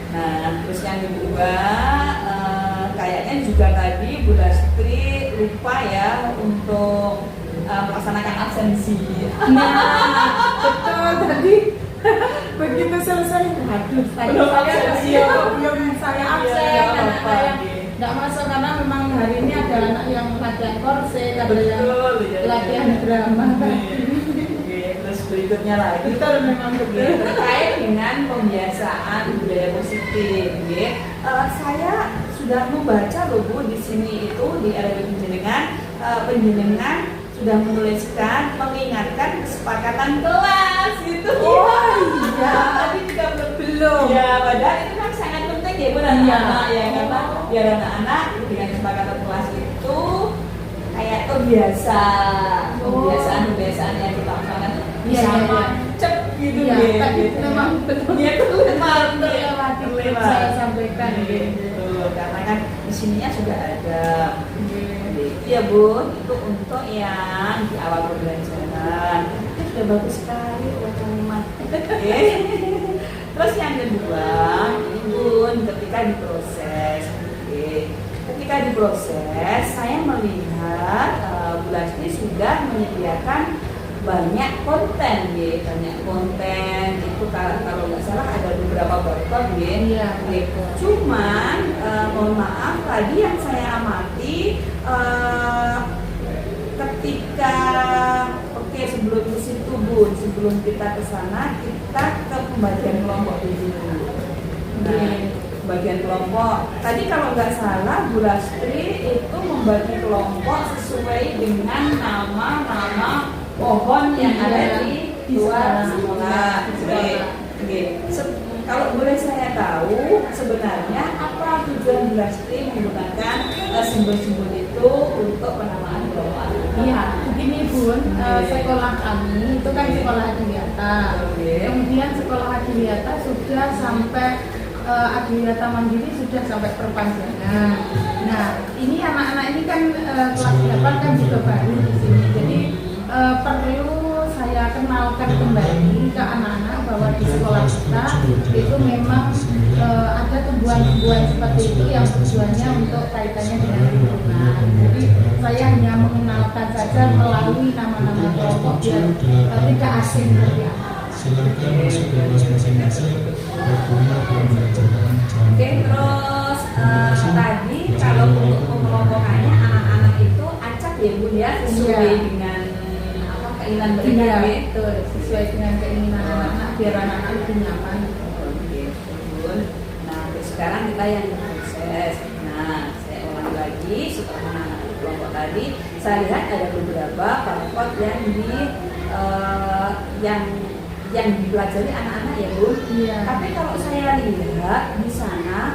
Speaker 2: Nah, terus yang kedua, kayaknya juga tadi Bu Lastri lupa ya untuk melaksanakan absensi.
Speaker 1: Nah, betul tadi begitu selesai, aduh tadi
Speaker 2: Belum
Speaker 1: saya
Speaker 2: absen.
Speaker 1: belum saya absen,
Speaker 2: Iya,
Speaker 1: anak
Speaker 2: apa-apa.
Speaker 1: saya nggak masuk karena memang hari ini ada anak yang latihan korset, ada yang
Speaker 2: Betul, ya.
Speaker 1: latihan drama.
Speaker 2: Oke, terus berikutnya lagi
Speaker 1: Betul memang betul.
Speaker 2: terkait dengan pembiasaan budaya positif. Saya sudah membaca loh Bu di sini itu di RW penjenengan sudah menuliskan mengingatkan kesepakatan kelas gitu.
Speaker 1: Oh iya.
Speaker 2: Tadi juga belum. Ya, padahal itu kan sangat penting ya Bu anak-anak ya, karena biar anak-anak dengan kesepakatan kelas itu kayak kebiasaan yang kita lakukan
Speaker 1: Iya,
Speaker 2: bisa
Speaker 1: iya, iya.
Speaker 2: macet gitu
Speaker 1: Iya,
Speaker 2: ya.
Speaker 1: tadi memang betul.
Speaker 2: Dia keluar
Speaker 1: Terlewati saya sampaikan gitu.
Speaker 2: karena kan di sininya sudah ada. Ya Bu, itu untuk yang di awal pembelajaran itu sudah bagus sekali teman-teman. Terus yang kedua, ini Bun, ketika diproses, saya melihat Bu Lastri sudah menyediakan banyak konten itu kalau nggak salah ada beberapa bab
Speaker 1: Iya.
Speaker 2: Cuman mohon maaf tadi yang saya amati ketika sebelum ke situ Bun, sebelum kita ke sana kita ke pembagian kelompok dulu. Nah, bagian kelompok tadi kalau nggak salah Bu Lastri itu membagi kelompok sesuai dengan nama-nama pohon yang ada di luar sekolah. Kalau boleh saya tahu sebenarnya apa tujuan Bu Lastri menggunakan simbol-simbol itu untuk penamaan kelompok?
Speaker 1: Iya, begini Bun, sekolah kami itu kan sekolah Adiwiyata. Kemudian sekolah Adiwiyata sudah sampai Adiwiyata Mandiri sudah sampai perpanjangan. Nah, ini anak-anak ini kan kelas 8 kan juga baru di sini. Jadi perlu saya kenalkan kembali ke anak-anak bahwa di sekolah kita itu memang ada tumbuhan-tumbuhan seperti itu yang tujuannya untuk kaitannya dengan lingkungan. Jadi saya hanya mengenalkan saja melalui nama-nama kelompok biar tidak asing bagi anak.
Speaker 7: Silakan masuk ke kelas masing-masing. Waktunya pembelajaran jam.
Speaker 2: Oke, terus tadi kalau untuk pengelompokannya anak-anak itu acak ya Bu ya, sesuai
Speaker 1: Iya.
Speaker 2: dengan keinginan mereka.
Speaker 1: Iya,
Speaker 2: ya.
Speaker 1: betul, sesuai dengan keinginan anak-anak biar anak-anak lebih nyaman.
Speaker 2: Oke, betul. Nah, terus sekarang kita yang proses. Nah, saya ulangi lagi setelah anak-anak kelompok tadi, saya lihat ada beberapa kelompok yang dipelajari anak-anak ya Bu.
Speaker 1: Iya.
Speaker 2: Tapi kalau saya lihat di sana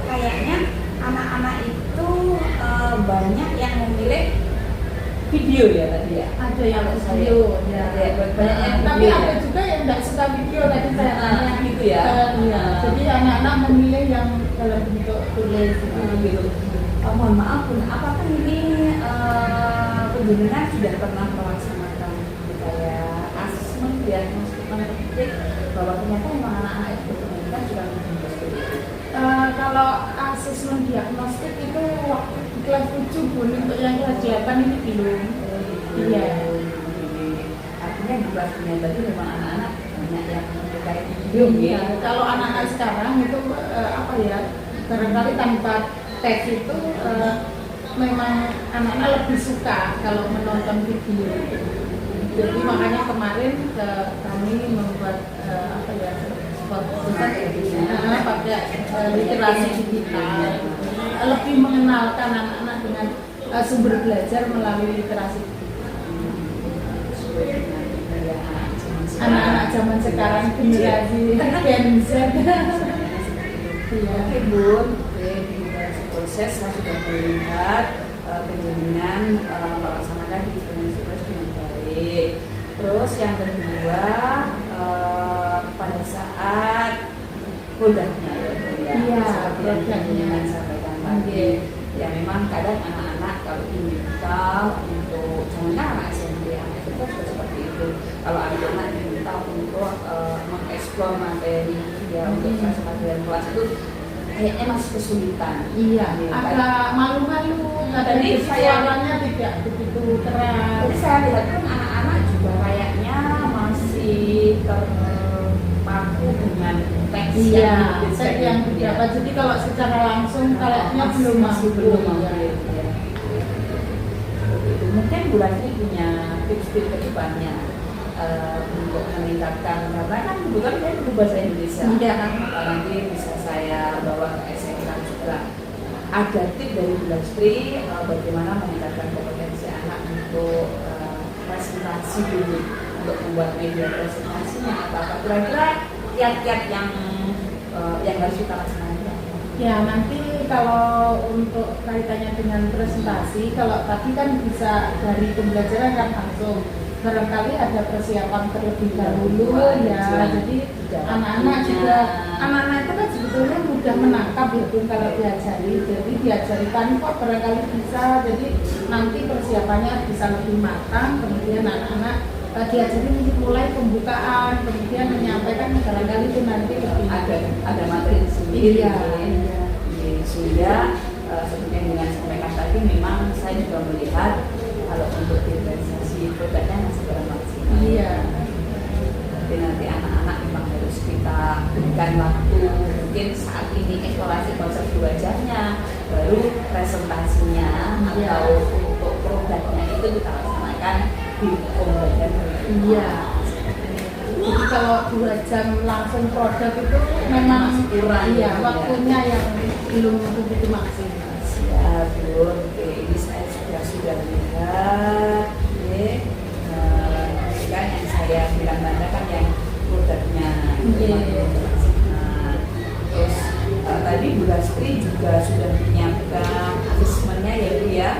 Speaker 2: kayaknya anak-anak itu banyak yang memilih video ya tadi ya.
Speaker 1: Ada yang video, ya.
Speaker 2: Banyak yang
Speaker 1: Tapi
Speaker 2: video,
Speaker 1: ada
Speaker 2: ya.
Speaker 1: juga yang tidak suka video tadi saya tanya.
Speaker 2: Gitu ya.
Speaker 1: Iya. Jadi anak-anak memilih yang dalam bentuk tulis.
Speaker 2: Gitu. Mohon maaf Bun, apakah ini penjenengan sudah pernah melaksanakan kayak asesmen diagnostik menetik bahwa ternyata memang anak-anak itu pendidikan sudah menjadi seperti itu?
Speaker 1: Kalau asesmen diagnostik itu waktu di kelas 7 Bun, untuk yang kelas 8 ini belum. Iya.
Speaker 2: Artinya di kelas 9 tadi memang anak-anak banyak yang terkait video
Speaker 1: Iya.
Speaker 2: ya.
Speaker 1: Kalau anak-anak sekarang itu apa ya? Barangkali tanpa tes itu memang anak-anak lebih suka kalau menonton video. Jadi makanya kemarin kami membuat apa ya? Pakai literasi digital, lebih mengenalkan anak-anak dengan sumber belajar melalui literasi digital. Anak-anak zaman sekarang generasi Gen Z. Iya.
Speaker 2: Oke Bun, di proses saya sudah melihat penjamingan melaksanakan dispensasi dengan baik. Terus yang kedua pada saat produknya
Speaker 1: Iya,
Speaker 2: seperti yang
Speaker 1: produknya.
Speaker 2: Penjamingan sampaikan tadi. Ya memang kadang anak-anak kalau diminta untuk jangan anak SMP, anak SD kita sudah seperti itu. Kalau anak-anak diminta untuk mengeksplor materi ya untuk materi kelas itu kayaknya masih kesulitan.
Speaker 1: Iya,
Speaker 2: Ya,
Speaker 1: agak malu-malu.
Speaker 2: Tadi
Speaker 1: suaranya tidak begitu keras.
Speaker 2: Jadi saya lihat kan anak-anak juga kayaknya masih terpaku dengan teks
Speaker 1: Iya,
Speaker 2: yang
Speaker 1: teks yang didapat. Jadi kalau secara langsung kayaknya belum
Speaker 2: masih
Speaker 1: mampu.
Speaker 2: belum
Speaker 1: ya.
Speaker 2: mampu. Ya. Mungkin bulan ini punya tips-tips ke depannya untuk meningkatkan, karena kan kebetulan saya guru bahasa Indonesia.
Speaker 1: Iya.
Speaker 2: Nanti bisa saya bawa ke SMK juga. Ada tips dari Bu Lastri bagaimana meningkatkan kompetensi anak untuk presentasi dulu, untuk membuat media presentasinya apa kira-kira kiat-kiat yang harus kita laksanakan.
Speaker 1: Ya, nanti kalau untuk kaitannya dengan presentasi, kalau tadi kan bisa dari pembelajaran kan langsung, barangkali ada persiapan terlebih dahulu ya. Jadi anak-anak itu kan sebetulnya mudah menangkap ya Bun kalau diajari. Jadi diajarikan kok barangkali bisa. Jadi nanti persiapannya bisa lebih matang. Kemudian anak-anak diajari mulai pembukaan, kemudian menyampaikan barangkali itu nanti lebih
Speaker 2: ada materi sendiri.
Speaker 1: Iya.
Speaker 2: Sehingga seperti yang dengan sampaikan tadi, memang saya juga melihat kalau untuk diferensiasi produknya masih kurang maksimal.
Speaker 1: Iya.
Speaker 2: Jadi nanti anak-anak memang harus kita berikan waktu, mungkin saat ini eksplorasi konsep wajahnya, baru presentasinya atau untuk produknya itu kita laksanakan di pembelajaran.
Speaker 1: Iya. Jadi kalau 2 jam langsung produk itu memang
Speaker 2: kurang.
Speaker 1: Iya, waktunya yang belum begitu maksimal.
Speaker 2: Siap, Bu. Oke, ini saya sudah lihat. Oke. Kan yang saya bilang tanda kan yang produknya. Nah, terus tadi Bu Lastri juga sudah menyiapkan asesmennya ya Bu ya.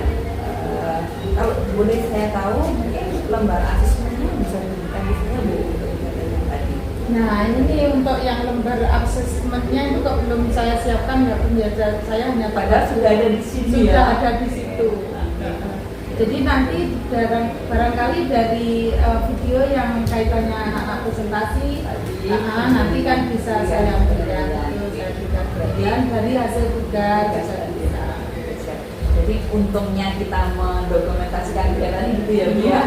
Speaker 2: Kalau boleh saya tahu mungkin lembar asesmennya bisa diberikan di sini Bu untuk yang tadi.
Speaker 1: Nah, ini untuk yang lembar asesmennya itu kok belum saya siapkan ya penjelasan saya hanya
Speaker 2: Padahal sudah ada di sini
Speaker 1: sudah
Speaker 2: ya.
Speaker 1: ada di situ. Jadi nanti barangkali dari video yang kaitannya anak presentasi, nanti kan bisa saya berikan saya berikan bagian dari hasil tugas bisa.
Speaker 2: Jadi untungnya kita mendokumentasikan kegiatan itu ya Bu ya.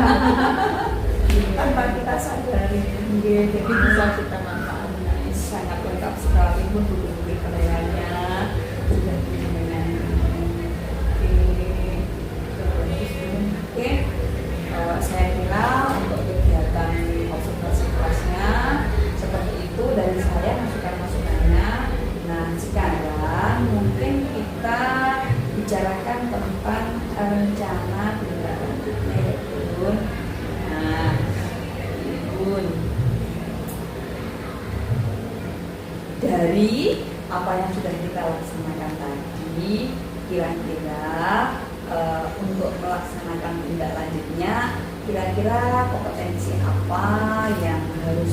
Speaker 2: Tanpa kita sadari.
Speaker 1: Jadi bisa kita manfaatkan.
Speaker 2: Sangat lengkap sekali pun buku-buku penilaiannya sudah dengan oke. Saya kira untuk kegiatan observasi kelasnya seperti itu dari saya, masukan-masukannya. Nah sekarang mungkin kita bicarakan tentang rencana tindak lanjutnya ya Bun. Nah Bun, dari apa yang sudah kita laksanakan tadi, kira-kira untuk melaksanakan tindak lanjutnya, kira-kira kompetensi apa yang harus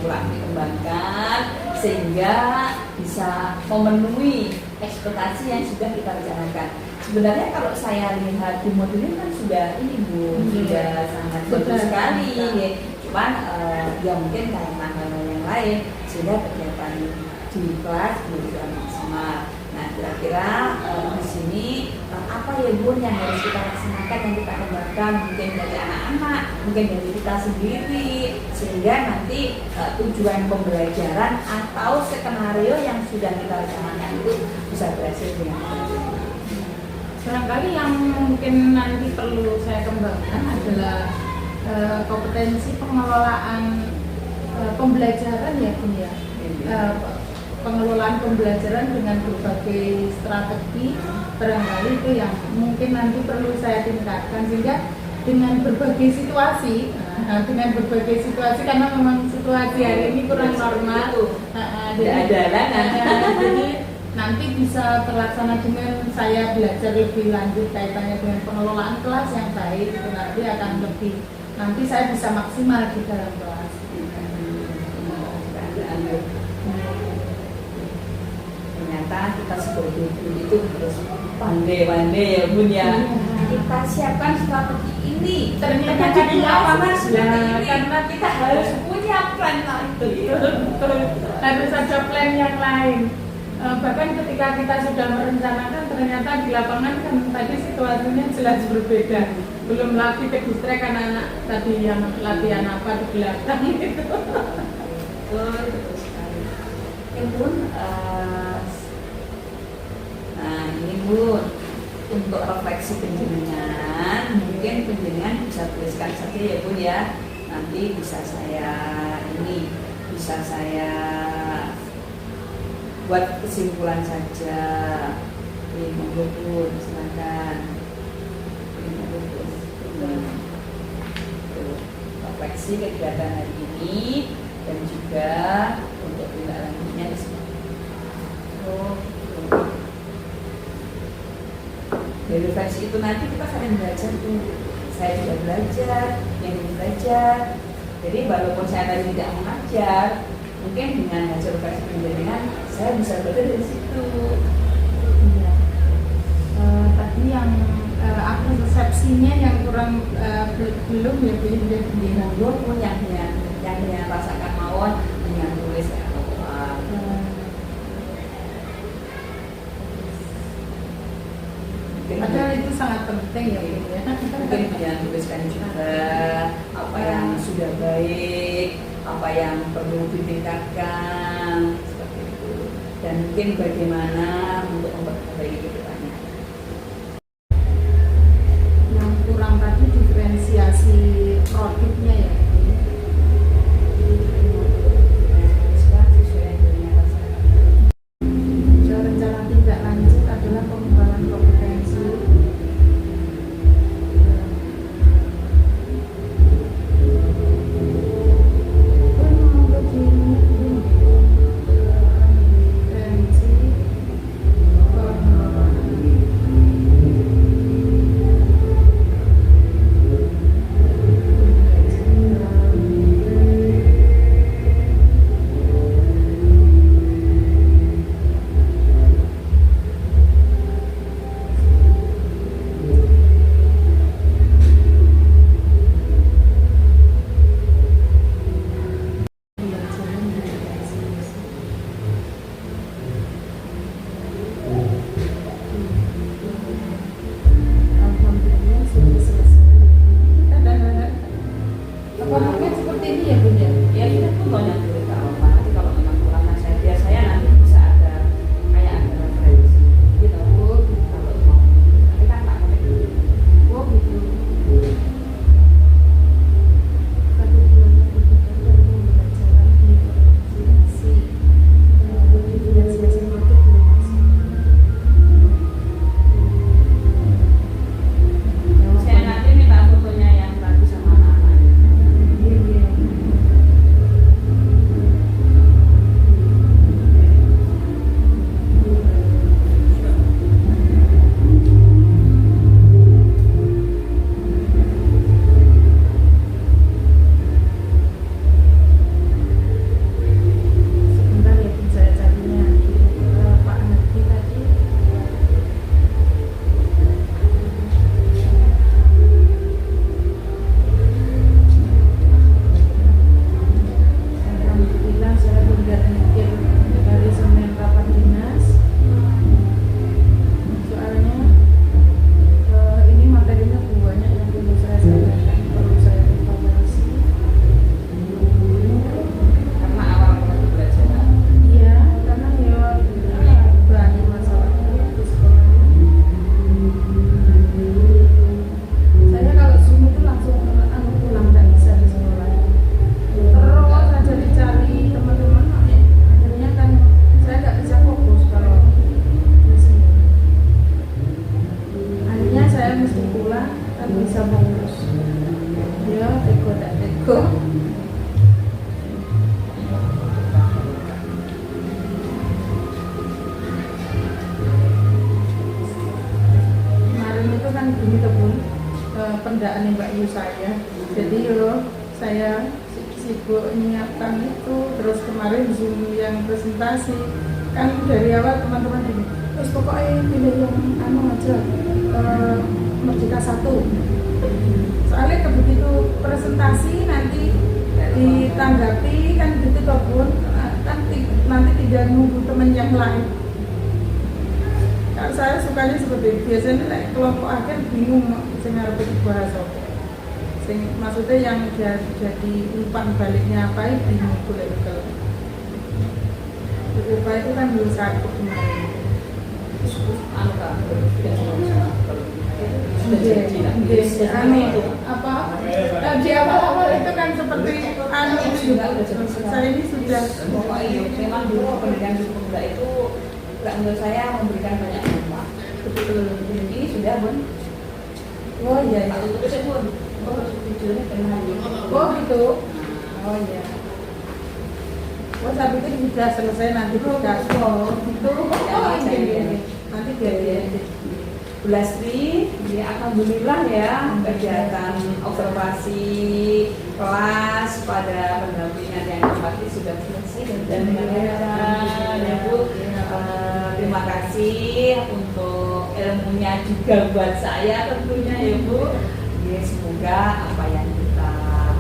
Speaker 2: dikembangkan sehingga bisa memenuhi ekspektasi yang sudah kita rencanakan. Sebenarnya kalau saya lihat di modul ini kan sudah ini Bu, sudah sangat bagus sekali. Ya. Cuman ya mungkin karena hal yang lain sehingga kegiatan di kelas belum sudah maksimal. Nah kira-kira di sini apa ya Bu yang harus kita laksanakan, yang kita kembangkan mungkin dari anak-anak, mungkin dari kita sendiri, sehingga nanti tujuan pembelajaran atau skenario yang sudah kita laksanakan itu bisa berhasil dengan baik.
Speaker 1: Barangkali yang mungkin nanti perlu saya kembangkan adalah kompetensi pengelolaan pembelajaran ya Bun ya. Pengelolaan pembelajaran dengan berbagai strategi barangkali itu yang mungkin nanti perlu saya tingkatkan sehingga dengan berbagai situasi karena memang situasi hari ini kurang normal
Speaker 2: Tidak ada
Speaker 1: jadi nanti bisa terlaksana dengan saya belajar lebih lanjut kaitannya dengan pengelolaan kelas yang baik itu nanti saya bisa maksimal di dalam kelas.
Speaker 2: Ternyata kita sebagai guru itu harus pandai-pandai ya Bun ya. Kita siapkan strategi ini. Ternyata di lapangan seperti ini. Karena kita harus punya plan lain.
Speaker 3: Betul. Harus ada plan yang lain. Bahkan ketika kita sudah merencanakan, ternyata di lapangan kan tadi situasinya jelas berbeda. Belum lagi ke distrik anak-anak tadi yang latihan apa di belakang gitu.
Speaker 2: Betul sekali. Ya Bun, nah ini Bun, untuk refleksi penjenengan, mungkin penjenengan bisa tuliskan saja ya Bun ya. Nanti bisa saya buat kesimpulan saja. Ini monggo Bun, silakan. Ini monggo Bun. Refleksi kegiatan hari ini dan juga untuk tindak lanjutnya di sini. Dari refleksi itu nanti kita saling belajar tuh. Saya juga belajar, yang ini belajar. Jadi walaupun saya tadi tidak mengajar, mungkin dengan hasil refleksi penjaringan saya bisa belajar dari situ.
Speaker 3: Iya. Tadi yang aku resepsinya yang kurang belum ya belum
Speaker 2: Pun yang rasakan mawon yang tulis ya Allah.
Speaker 3: Padahal itu sangat penting ya Bu ya.
Speaker 2: Mungkin yang tuliskan juga apa yang sudah baik, apa yang perlu ditingkatkan seperti itu, dan mungkin bagaimana untuk memperbaiki kedepannya.
Speaker 3: Yang kurang tadi diferensiasi produknya ya Bu.
Speaker 2: Sesuai yang dirinya rasakan.
Speaker 3: Rencana tindak lanjut adalah pengembangan kompetensi. Alhamdulillah sudah selesai. Apa mungkin seperti ini ya Bun ya?
Speaker 2: Ya kita tuh banyak dulu apa nanti kalau memang kurang saya biasanya nanti bisa ada kayak ada referensi gitu kalau mau tapi kan tak pakai dulu.
Speaker 3: Oh gitu. Satu bulannya berkaitan dengan pembelajaran diferensiasi. Diferensiasi produk belum masuk.
Speaker 2: Saya nanti minta fotonya yang bagus sama anak-anak.
Speaker 3: Iya, iya. Sebentar ya Bun, saya carinya. Pak Hadi tadi. Alhamdulillah saya tinggal mikir dari Senin rapat dinas. Soalnya ini materinya banyak yang perlu saya sampaikan, perlu saya evaluasi.
Speaker 2: Karena awal mulai belajar
Speaker 3: Iya, karena ya banyak masalahnya di sekolah. Saya kalau Zoom itu langsung pulang, nggak bisa di sekolah. Terus saja dicari teman-teman, akhirnya kan saya nggak bisa fokus kalau di sini. Akhirnya saya mesti pulang, kan bisa fokus. Ya, teko tak teko. Kemarin itu kan gini tuh Bun, pendaan Mbak Yu saya. Jadi yo saya sibuk menyiapkan itu, terus kemarin Zoom yang presentasi
Speaker 1: kan dari awal teman-teman ini terus pokoknya pilih yang anu aja Merdeka 1. Soalnya begitu presentasi nanti ditanggapi kan gitu toh Bun, nanti tidak nunggu teman yang lain. Kalau saya sukanya seperti itu. Biasanya like, kelompok akhir bingung sing arep bahas apa. Sing maksudnya yang jadi umpan baliknya apa itu bingung boleh kalau. Lupa itu kan belum satu kemarin. Apa di awal-awal itu kan seperti anu saya ini sudah
Speaker 2: Pokoknya memang dulu pendidikan di pemuda itu nggak menurut saya memberikan banyak dampak. Betul. Ini sudah Bun.
Speaker 1: oh iya ya.
Speaker 2: Terus Bun. Oh videonya pernah
Speaker 1: Oh gitu. Oh iya. Oh tapi itu sudah selesai nanti kita. Oh gitu. Oh ini. Nanti biar
Speaker 2: Bu Lastri, ya alhamdulillah ya kegiatan observasi kelas pada pendampingan yang empati sudah selesai dan dengan lancar ya Bu. Terima kasih untuk ilmunya juga buat saya tentunya ya Bu. Ya, semoga apa yang kita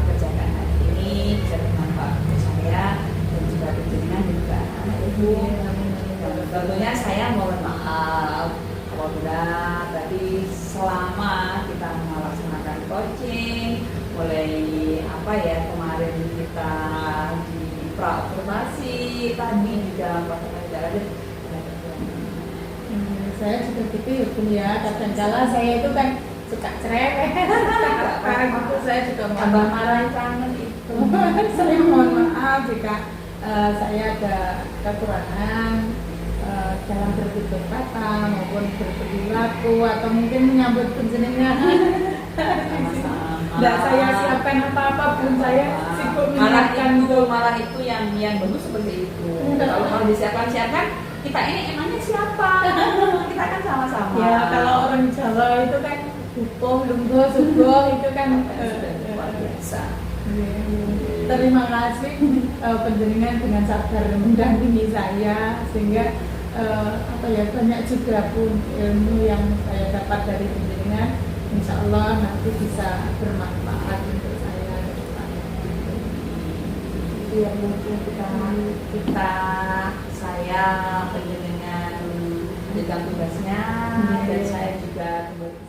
Speaker 2: kerjakan hari ini bisa bermanfaat untuk saya dan juga penjenengan juga anak Ibu. Tentunya saya mohon maaf apabila tadi selama kita melaksanakan coaching mulai apa ya kemarin kita di pra-observasi tadi di dalam pelajaran
Speaker 1: saya juga gitu ya Bun ya. Kadang-kala saya itu kan suka cerewet. Gitu saya juga
Speaker 2: tambah marah kangen itu.
Speaker 1: Saya mohon maaf jika saya ada kekurangan dalam bertutur kata maupun berperilaku atau mungkin menyambut penjenengan. Tidak saya siapkan apa-apa pun saya sibuk menyiapkan
Speaker 2: malah itu yang bagus seperti itu. Kalau disiapkan kita ini emangnya siapa? Kita kan sama-sama.
Speaker 1: Ya kalau orang Jawa itu kan bupoh, lungguh, subuh itu kan
Speaker 2: luar biasa.
Speaker 1: Terima kasih penjenengan dengan sabar mendampingi saya sehingga apa ya banyak juga pun ilmu yang saya dapat dari penjenengan. Insya Allah nanti bisa bermanfaat untuk saya ke depannya. Itu yang mungkin
Speaker 2: saya penjenengan menjalankan tugasnya dan saya juga kembali